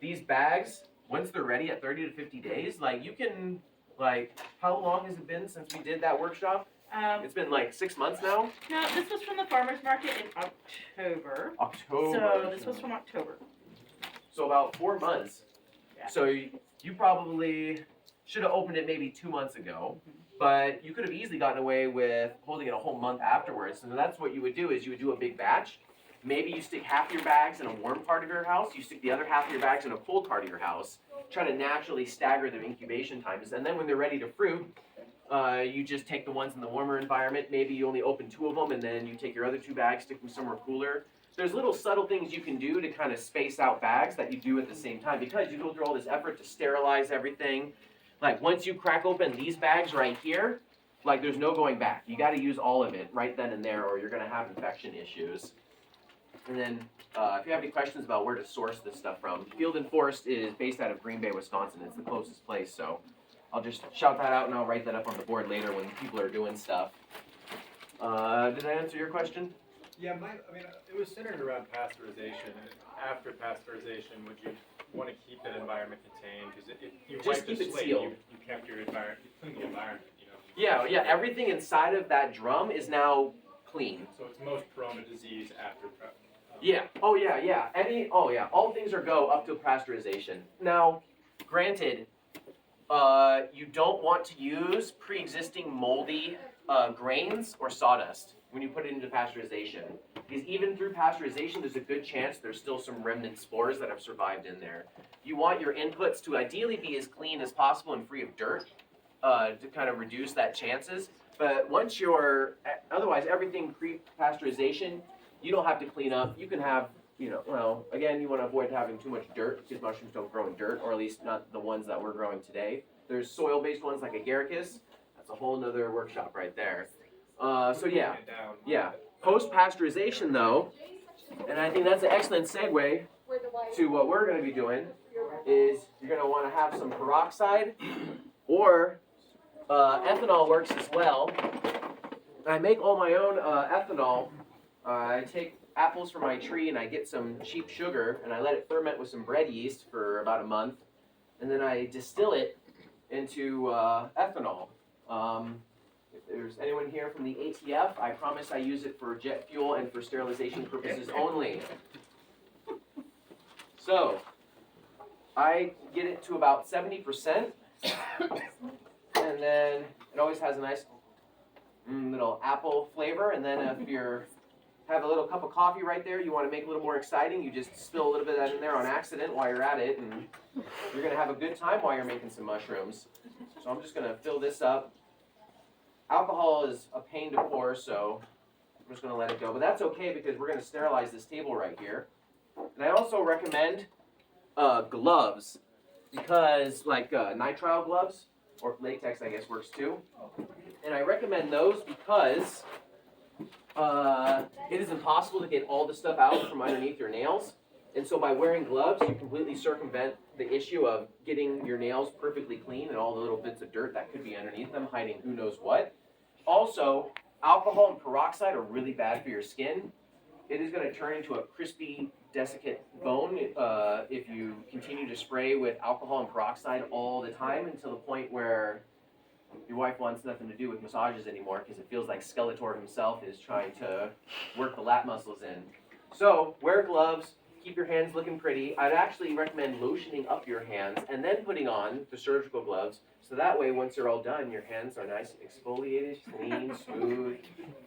these bags, once they're ready at 30 to 50 days, like you can, like, how long has it been since we did that workshop? It's been like 6 months now? No, this was from the farmer's market in October. October. So this was from October. So about 4 months. Yeah. So you probably should have opened it maybe 2 months ago, but you could have easily gotten away with holding it a whole month afterwards. So that's what you would do is you would do a big batch. Maybe you stick half your bags in a warm part of your house, you stick the other half of your bags in a cold part of your house. Try to naturally stagger their incubation times, and then when they're ready to fruit, you just take the ones in the warmer environment. Maybe you only open 2 of them, and then you take your other 2 bags, stick them somewhere cooler. There's little subtle things you can do to kind of space out bags that you do at the same time, because you go through all this effort to sterilize everything. Like once you crack open these bags right here, like there's no going back. You got to use all of it right then and there, or you're going to have infection issues. And then if you have any questions about where to source this stuff from, Field and Forest is based out of Green Bay, Wisconsin. It's the closest place, so I'll just shout that out and I'll write that up on the board later when people are doing stuff. Did I answer your question? Yeah, I mean, it was centered around pasteurization. And after pasteurization, would you want to keep that environment contained? Because if you Just wiped the keep it slate, sealed. you kept your environment, you cleaned the environment, you know. Yeah, everything inside of that drum is now clean. So it's most prone to disease after prep. Yeah. Oh yeah. All things are go up to pasteurization. Now, granted, you don't want to use pre-existing moldy grains or sawdust when you put it into pasteurization, because even through pasteurization, there's a good chance there's still some remnant spores that have survived in there. You want your inputs to ideally be as clean as possible and free of dirt to kind of reduce that chances. But once otherwise everything pre-pasteurization, you don't have to clean up. You can have, again, you want to avoid having too much dirt because mushrooms don't grow in dirt, or at least not the ones that we're growing today. There's soil-based ones like agaricus. That's a whole nother workshop right there. Post-pasteurization though, and I think that's an excellent segue to what we're going to be doing, is you're going to want to have some peroxide, or ethanol works as well. I make all my own ethanol. I take apples from my tree and I get some cheap sugar and I let it ferment with some bread yeast for about a month, and then I distill it into ethanol. If there's anyone here from the ATF, I promise I use it for jet fuel and for sterilization purposes only. So, I get it to about 70%, and then it always has a nice little apple flavor, and then if you're have a little cup of coffee right there, you want to make it a little more exciting, you just spill a little bit of that in there on accident while you're at it, and you're going to have a good time while you're making some mushrooms. So I'm just going to fill this up. Alcohol is a pain to pour, so I'm just going to let it go. But that's okay because we're going to sterilize this table right here. And I also recommend gloves, because like nitrile gloves, or latex I guess works too. And I recommend those because it is impossible to get all the stuff out from underneath your nails. And so by wearing gloves, you completely circumvent the issue of getting your nails perfectly clean and all the little bits of dirt that could be underneath them, hiding who knows what. Also, alcohol and peroxide are really bad for your skin. It is going to turn into a crispy, desiccant bone if you continue to spray with alcohol and peroxide all the time, until the point where your wife wants nothing to do with massages anymore because it feels like Skeletor himself is trying to work the lat muscles in. So, wear gloves. Keep your hands looking pretty. I'd actually recommend lotioning up your hands and then putting on the surgical gloves, so that way once they're all done, your hands are nice, exfoliated, clean, smooth.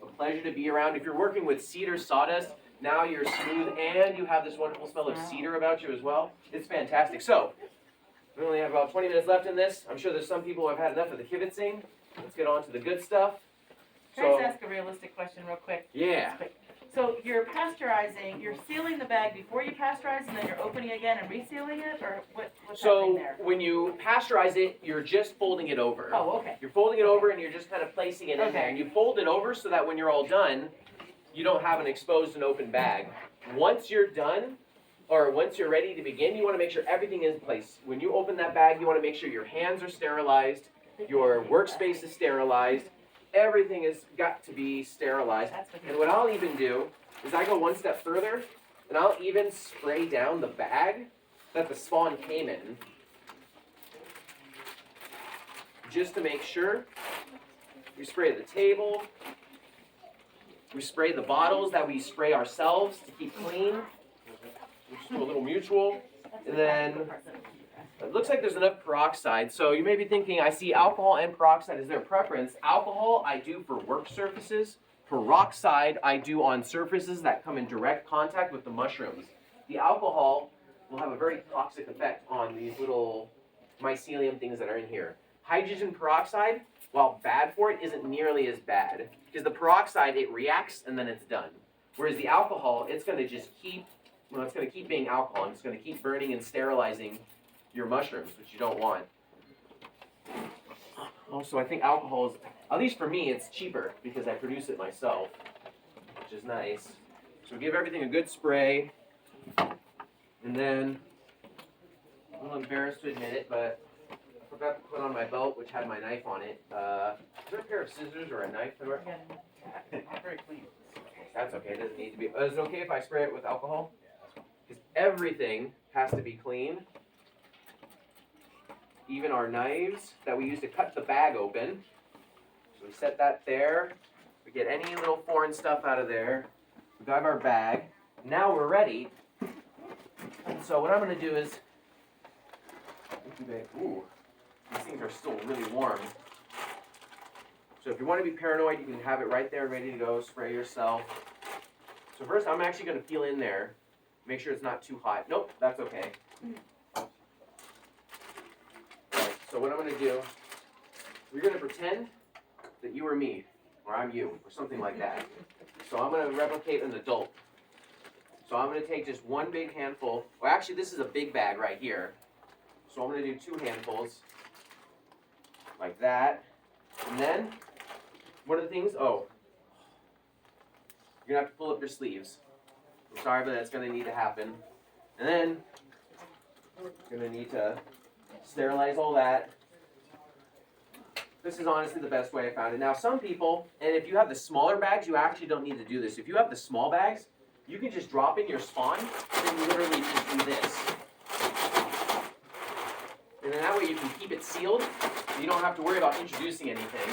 A pleasure to be around. If you're working with cedar sawdust, now you're smooth and you have this wonderful smell of cedar about you as well. It's fantastic. So, we only have about 20 minutes left in this. I'm sure there's some people who have had enough of the kibitzing. Let's get on to the good stuff. Can I just ask a realistic question real quick? Yeah. So your pasteurizer pasteurizing, you're sealing the bag before you pasteurize, and then you're opening again and resealing it, or what's happening So there? when you pasteurize it, you're just folding it over. Oh, okay. You're folding it over and you're just kind of placing it in Okay. there. And you fold it over so that when you're all done, you don't have an exposed and open bag. Once you're done, or once you're ready to begin, you want to make sure everything is in place. When you open that bag, you want to make sure your hands are sterilized, your workspace is sterilized, everything has got to be sterilized. And what I'll even do is I go one step further, and I'll even spray down the bag that the spawn came in, just to make sure. We spray the table, we spray the bottles that we spray ourselves to keep clean. We just do a little mutual, and then it looks like there's enough peroxide. So you may be thinking, I see alcohol and peroxide. Is there a preference? Alcohol I do for work surfaces. Peroxide I do on surfaces that come in direct contact with the mushrooms. The alcohol will have a very toxic effect on these little mycelium things that are in here. Hydrogen peroxide, while bad for it, isn't nearly as bad. Because the peroxide, it reacts and then it's done. Whereas the alcohol, it's going to just keep, well, it's going to keep being alcohol, and it's going to keep burning and sterilizing your mushrooms, which you don't want. Also, I think alcohol is, at least for me, it's cheaper because I produce it myself, which is nice. So give everything a good spray, and then, I'm a little embarrassed to admit it, but I forgot to put on my belt, which had my knife on it. Is there a pair of scissors or a knife somewhere? Very clean. That's okay, it doesn't need to be. Is it okay if I spray it with alcohol? Because everything has to be clean. Even our knives that we use to cut the bag open. So we set that there. We get any little foreign stuff out of there. We grab our bag. Now we're ready. And so what I'm going to do is, ooh, these things are still really warm. So if you want to be paranoid, you can have it right there ready to go, spray yourself. So first I'm actually going to peel in there, make sure it's not too hot. Nope, that's okay. Alright, so what I'm going to do, we're going to pretend that you are me, or I'm you, or something like that. So I'm going to replicate an adult. So I'm going to take just one big handful, well actually this is a big bag right here. So I'm going to do 2 handfuls, like that. And then, one of the things, you're going to have to pull up your sleeves. I'm sorry, but that's going to need to happen. And then, you're going to need to sterilize all that. This is honestly the best way I found it. Now, some people, and if you have the smaller bags, you actually don't need to do this. If you have the small bags, you can just drop in your spawn and literally just do this. And then that way you can keep it sealed. You don't have to worry about introducing anything.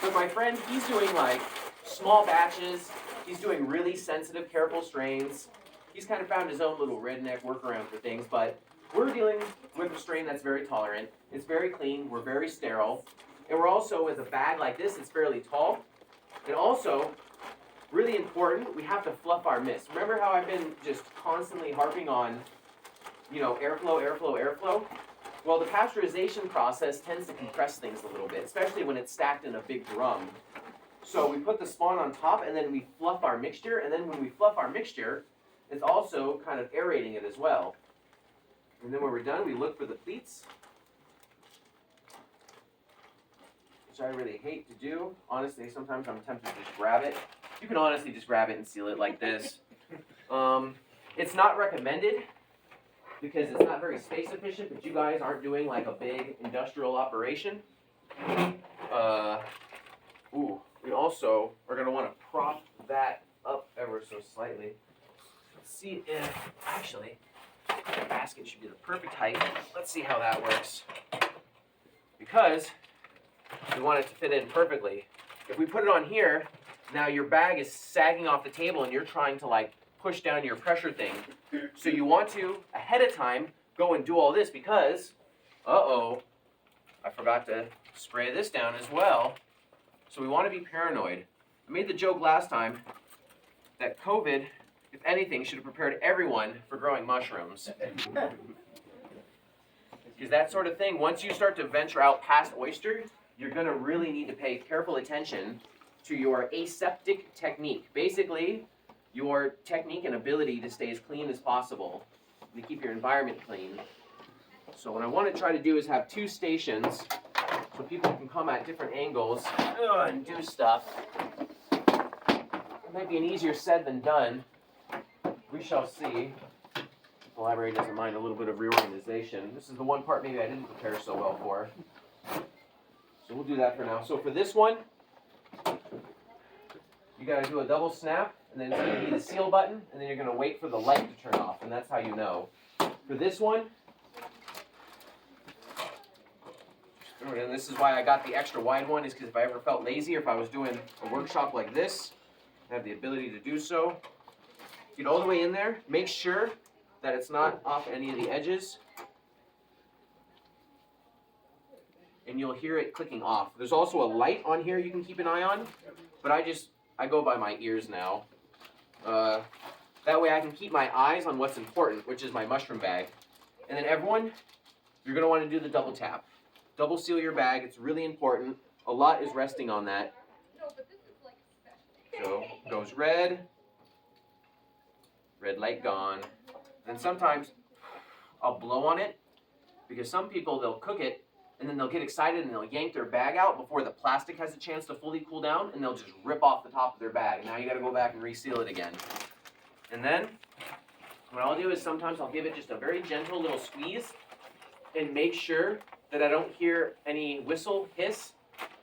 But my friend, he's doing like small batches. He's doing really sensitive, careful strains. He's kind of found his own little redneck workaround for things, but we're dealing with a strain that's very tolerant. It's very clean, we're very sterile. And we're also, with a bag like this, it's fairly tall. And also, really important, we have to fluff our mist. Remember how I've been just constantly harping on, you know, airflow, airflow, airflow? Well, the pasteurization process tends to compress things a little bit, especially when it's stacked in a big drum. So we put the spawn on top, and then we fluff our mixture, and then when we fluff our mixture, it's also kind of aerating it as well. And then when we're done, we look for the pleats, which I really hate to do. Honestly, sometimes I'm tempted to just grab it. You can honestly just grab it and seal it like this. It's not recommended, because it's not very space efficient, but you guys aren't doing like a big industrial operation. We also are going to want to prop that up ever so slightly. Let's see if, actually, the basket should be the perfect height. Let's see how that works. Because we want it to fit in perfectly. If we put it on here, now your bag is sagging off the table and you're trying to like push down your pressure thing. So you want to, ahead of time, go and do all this because, I forgot to spray this down as well. So we want to be paranoid. I made the joke last time that COVID, if anything, should have prepared everyone for growing mushrooms. Because that sort of thing, once you start to venture out past oyster, you're going to really need to pay careful attention to your aseptic technique. Basically, your technique and ability to stay as clean as possible, and to keep your environment clean. So what I want to try to do is have 2 stations so people can come at different angles and do stuff. It might be an easier said than done. We shall see. The library doesn't mind a little bit of reorganization. This is the one part maybe I didn't prepare so well for. So we'll do that for now. So for this one, you gotta do a double snap, and then it's gonna be the seal button, and then you're gonna wait for the light to turn off, and that's how you know. For this one, and this is why I got the extra wide one, is because if I ever felt lazy or if I was doing a workshop like this, I have the ability to do so. Get all the way in there, make sure that it's not off any of the edges, and you'll hear it clicking off. There's also a light on here you can keep an eye on, but I go by my ears now. That way I can keep my eyes on what's important, which is my mushroom bag. And then everyone, you're gonna wanna do the double tap. Double seal your bag, it's really important. A lot is resting on that. So, goes red, red light gone. And sometimes I'll blow on it, because some people, they'll cook it, and then they'll get excited and they'll yank their bag out before the plastic has a chance to fully cool down, and they'll just rip off the top of their bag. Now you gotta go back and reseal it again. And then, what I'll do is sometimes I'll give it just a very gentle little squeeze, and make sure that I don't hear any whistle, hiss,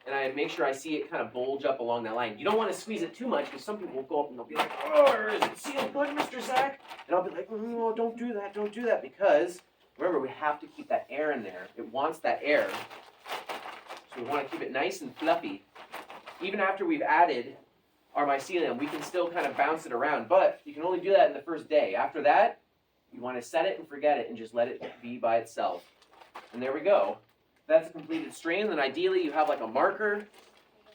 and I make sure I see it kind of bulge up along that line. You don't want to squeeze it too much, because some people will go up and they'll be like, "Oh, is it sealed good, Mr. Zack?" And I'll be like, "Oh, don't do that," because remember, we have to keep that air in there. It wants that air. So we want to keep it nice and fluffy. Even after we've added our mycelium, we can still kind of bounce it around, but you can only do that in the first day. After that, you want to set it and forget it and just let it be by itself. And there we go. That's a completed strain. Then ideally you have like a marker,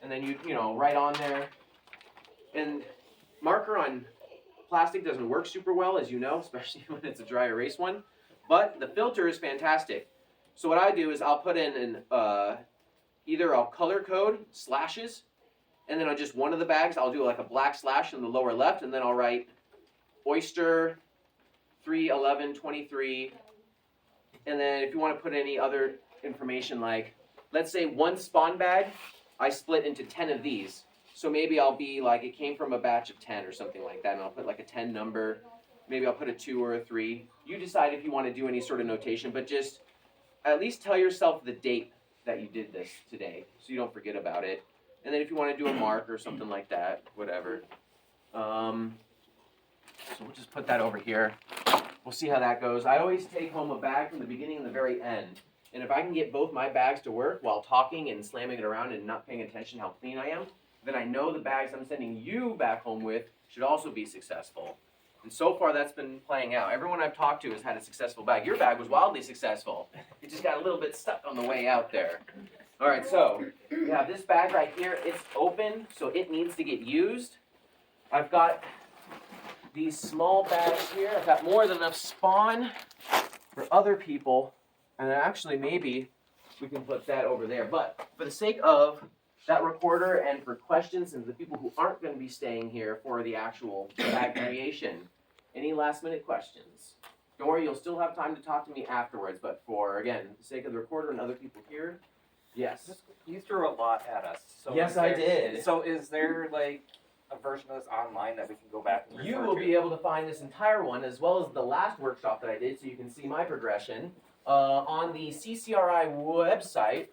and then you know, write on there. And marker on plastic doesn't work super well, as you know, especially when it's a dry erase one. But the filter is fantastic. So what I do is I'll put in either I'll color code slashes, and then on just one of the bags I'll do like a black slash in the lower left, and then I'll write oyster 31123. And then if you want to put any other information, like let's say one spawn bag I split into 10 of these. So maybe I'll be like, it came from a batch of 10 or something like that, and I'll put like a 10 number. Maybe I'll put a 2 or a 3. You decide if you want to do any sort of notation, but just at least tell yourself the date that you did this today, so you don't forget about it. And then if you want to do a mark or something like that, whatever. So we'll just put that over here. We'll see how that goes. I always take home a bag from the beginning and the very end. And if I can get both my bags to work while talking and slamming it around and not paying attention how clean I am, then I know the bags I'm sending you back home with should also be successful. And so far that's been playing out. Everyone I've talked to has had a successful bag. Your bag was wildly successful. It just got a little bit stuck on the way out there. All right, so we have this bag right here. It's open, so it needs to get used. I've got these small bags here. I've got more than enough spawn for other people. And actually maybe we can put that over there. But for the sake of that recorder and for questions and the people who aren't going to be staying here for the actual bag creation, any last minute questions? Don't worry, you'll still have time to talk to me afterwards, but for, again, the sake of the recorder and other people here, yes. You threw a lot at us. So Yes, I did. So is there like a version of this online that we can go back and You refer will to? be able to find this entire one as well as the last workshop that I did, so you can see my progression on the CCRI website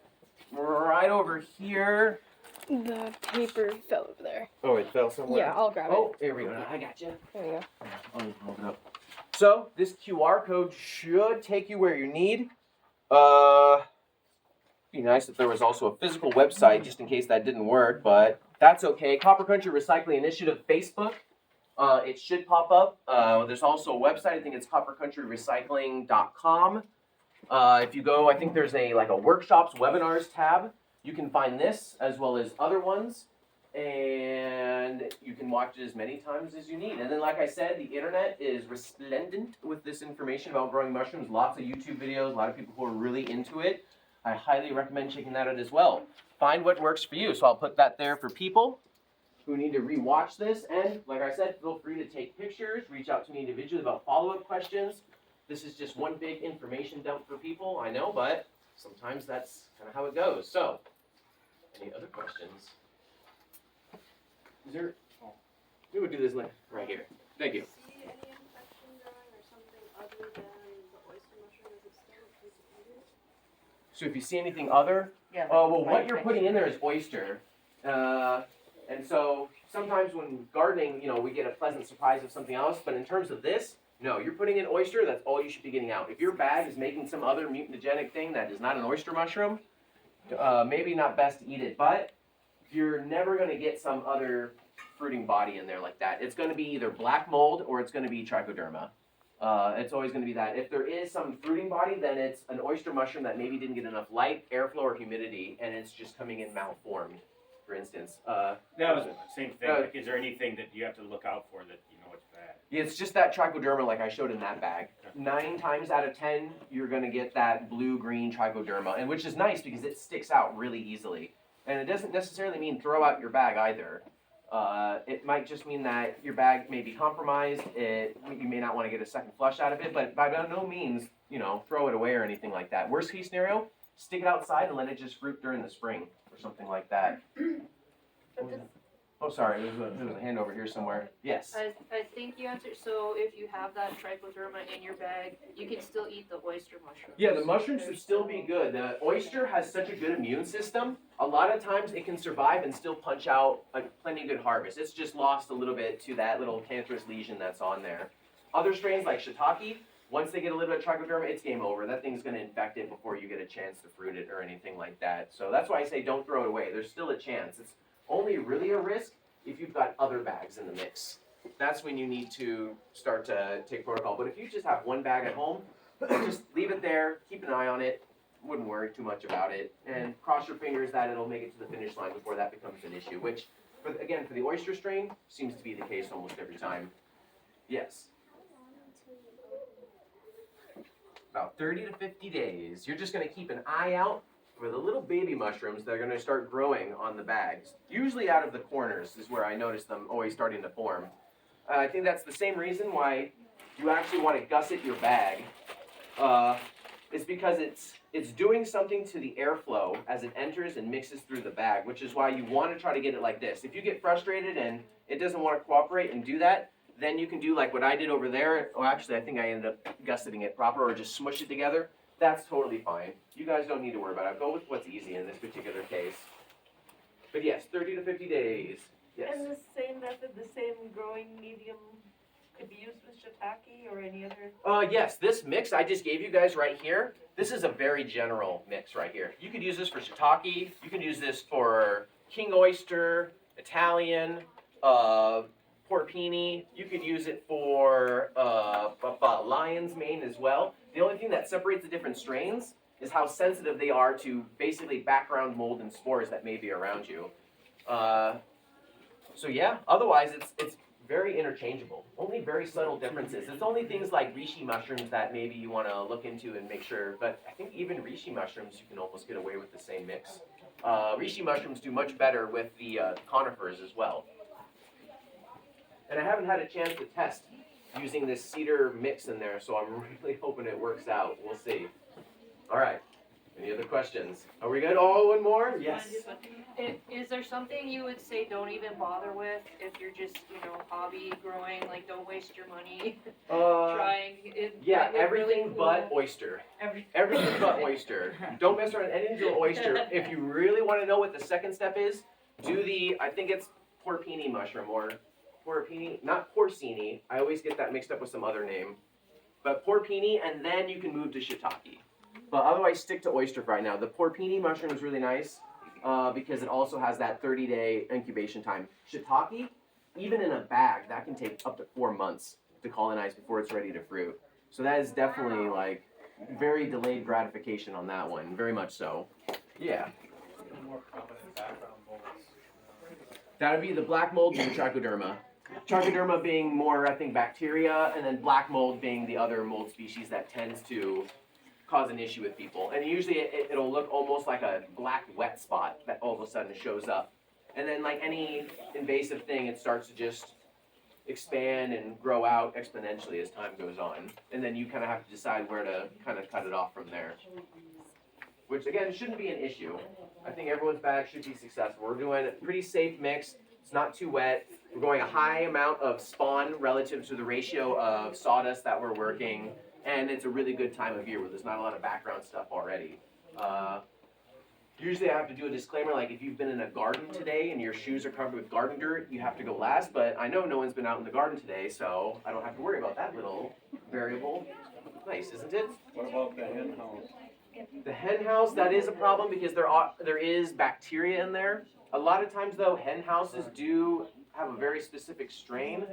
right over here. The paper fell over there. Oh, it fell somewhere? Yeah, I'll grab it. Oh, there we go. I got you. There you go. I'll hold it up. So this QR code should take you where you need. Be nice if there was also a physical website just in case that didn't work, but that's okay. Copper Country Recycling Initiative Facebook. It should pop up. There's also a website. I think it's coppercountryrecycling.com. If you go, I think there's a workshops, webinars tab. You can find this as well as other ones, and you can watch it as many times as you need. And then, like I said, the internet is resplendent with this information about growing mushrooms. Lots of YouTube videos, a lot of people who are really into it. I highly recommend checking that out as well. Find what works for you. So I'll put that there for people. who need to rewatch this. And like I said, feel free to take pictures, reach out to me individually about follow-up questions. This is just one big information dump for people, I know, but sometimes that's kind of how it goes. So, any other questions? Is there? Oh, we would do this right here. Thank you. See any infection growing or something other than the oyster mushroom as it's still considered? So if you see anything other, Yeah. well, what you're putting in there is oyster. And so sometimes when gardening, you know, we get a pleasant surprise of something else. But in terms of this, no, you're putting in oyster. That's all you should be getting out. If your bag is making some other mutagenic thing that is not an oyster mushroom, maybe not best to eat it. But you're never going to get some other fruiting body in there like that. It's going to be either black mold or it's going to be trichoderma. It's always going to be that. If there is some fruiting body, then it's an oyster mushroom that maybe didn't get enough light, airflow, or humidity, and it's just coming in malformed, for instance. That was the same thing. Like, is there anything that you have to look out for that you know it's bad? It's just that trichoderma like I showed in that bag. 9 times out of 10, you're going to get that blue-green trichoderma, and which is nice because it sticks out really easily. And it doesn't necessarily mean throw out your bag either. It might just mean that your bag may be compromised. You may not want to get a second flush out of it, but by no means, you know, throw it away or anything like that. Worst case scenario, stick it outside and let it just fruit during the spring or something like that. Oh, sorry, there was a hand over here somewhere. Yes. I think you answered, so if you have that trichoderma in your bag, you can still eat the oyster mushroom. Yeah, the mushrooms should still be good. The oyster has such a good immune system. A lot of times it can survive and still punch out a plenty good harvest. It's just lost a little bit to that little cancerous lesion that's on there. Other strains like shiitake, once they get a little bit of trichoderma, it's game over. That thing's going to infect it before you get a chance to fruit it or anything like that. So that's why I say don't throw it away. There's still a chance. It's only really a risk if you've got other bags in the mix. That's when you need to start to take protocol. But if you just have one bag at home, just leave it there, keep an eye on it, wouldn't worry too much about it, and cross your fingers that it'll make it to the finish line before that becomes an issue, which, for the oyster strain, seems to be the case almost every time. Yes? About 30 to 50 days. You're just going to keep an eye out for the little baby mushrooms that are going to start growing on the bags. Usually out of the corners is where I notice them always starting to form. I think that's the same reason why you actually want to gusset your bag. It's because it's doing something to the airflow as it enters and mixes through the bag, which is why you want to try to get it like this. If you get frustrated and it doesn't want to cooperate and do that, then you can do like what I did over there. Oh, actually, I think I ended up gusseting it proper or just smush it together. That's totally fine. You guys don't need to worry about it. Go with what's easy in this particular case. But yes, 30 to 50 days. Yes. And the same method, the same growing medium could be used with shiitake or any other? Yes, this mix I just gave you guys right here, this is a very general mix right here. You could use this for shiitake, you can use this for king oyster, Italian, porpini, you could use it for lion's mane as well. The only thing that separates the different strains is how sensitive they are to basically background mold and spores that may be around you. So yeah, otherwise it's very interchangeable. Only very subtle differences. It's only things like reishi mushrooms that maybe you want to look into and make sure, but I think even reishi mushrooms you can almost get away with the same mix. Reishi mushrooms do much better with the conifers as well. And I haven't had a chance to test using this cedar mix in there, so I'm really hoping it works out. We'll see. All right. Any other questions? Are we good? Oh, one more? Yes. Is there something you would say don't even bother with if you're just, hobby growing, like don't waste your money trying it? Yeah, it everything really cool. but oyster. Everything but oyster. Don't mess around anything to oyster. If you really want to know what the second step is, do I think it's porpini mushroom or porpini, not porcini. I always get that mixed up with some other name. But porpini, and then you can move to shiitake. But otherwise, stick to oyster for right now. The porpini mushroom is really nice because it also has that 30-day incubation time. Shiitake, even in a bag, that can take up to 4 months to colonize before it's ready to fruit. So that is definitely like very delayed gratification on that one, very much so. Yeah. More prominent background molds. That would be the black mold and the trichoderma. Trichoderma being more, I think, bacteria, and then black mold being the other mold species that tends to cause an issue with people. And usually it'll look almost like a black wet spot that all of a sudden shows up. And then like any invasive thing, it starts to just expand and grow out exponentially as time goes on. And then you kind of have to decide where to kind of cut it off from there. Which again, shouldn't be an issue. I think everyone's bag should be successful. We're doing a pretty safe mix. It's not too wet. We're going a high amount of spawn relative to the ratio of sawdust that we're working. And it's a really good time of year where there's not a lot of background stuff already. Usually I have to do a disclaimer, like if you've been in a garden today and your shoes are covered with garden dirt, you have to go last, but I know no one's been out in the garden today, so I don't have to worry about that little variable. Nice, isn't it? What about the hen house? The hen house, that is a problem because there is bacteria in there. A lot of times though, hen houses do have a very specific strain.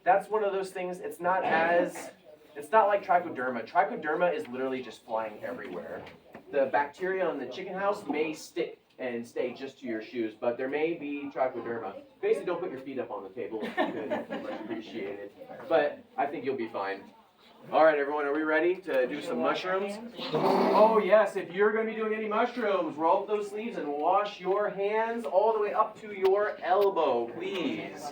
That's one of those things, it's not like trichoderma. Trichoderma is literally just flying everywhere. The bacteria on the chicken house may stick and stay just to your shoes, but there may be trichoderma. Basically, don't put your feet up on the table. Good, much appreciated. But I think you'll be fine. All right, everyone, are we ready to do some mushrooms? Oh yes, if you're going to be doing any mushrooms, roll up those sleeves and wash your hands all the way up to your elbow, please.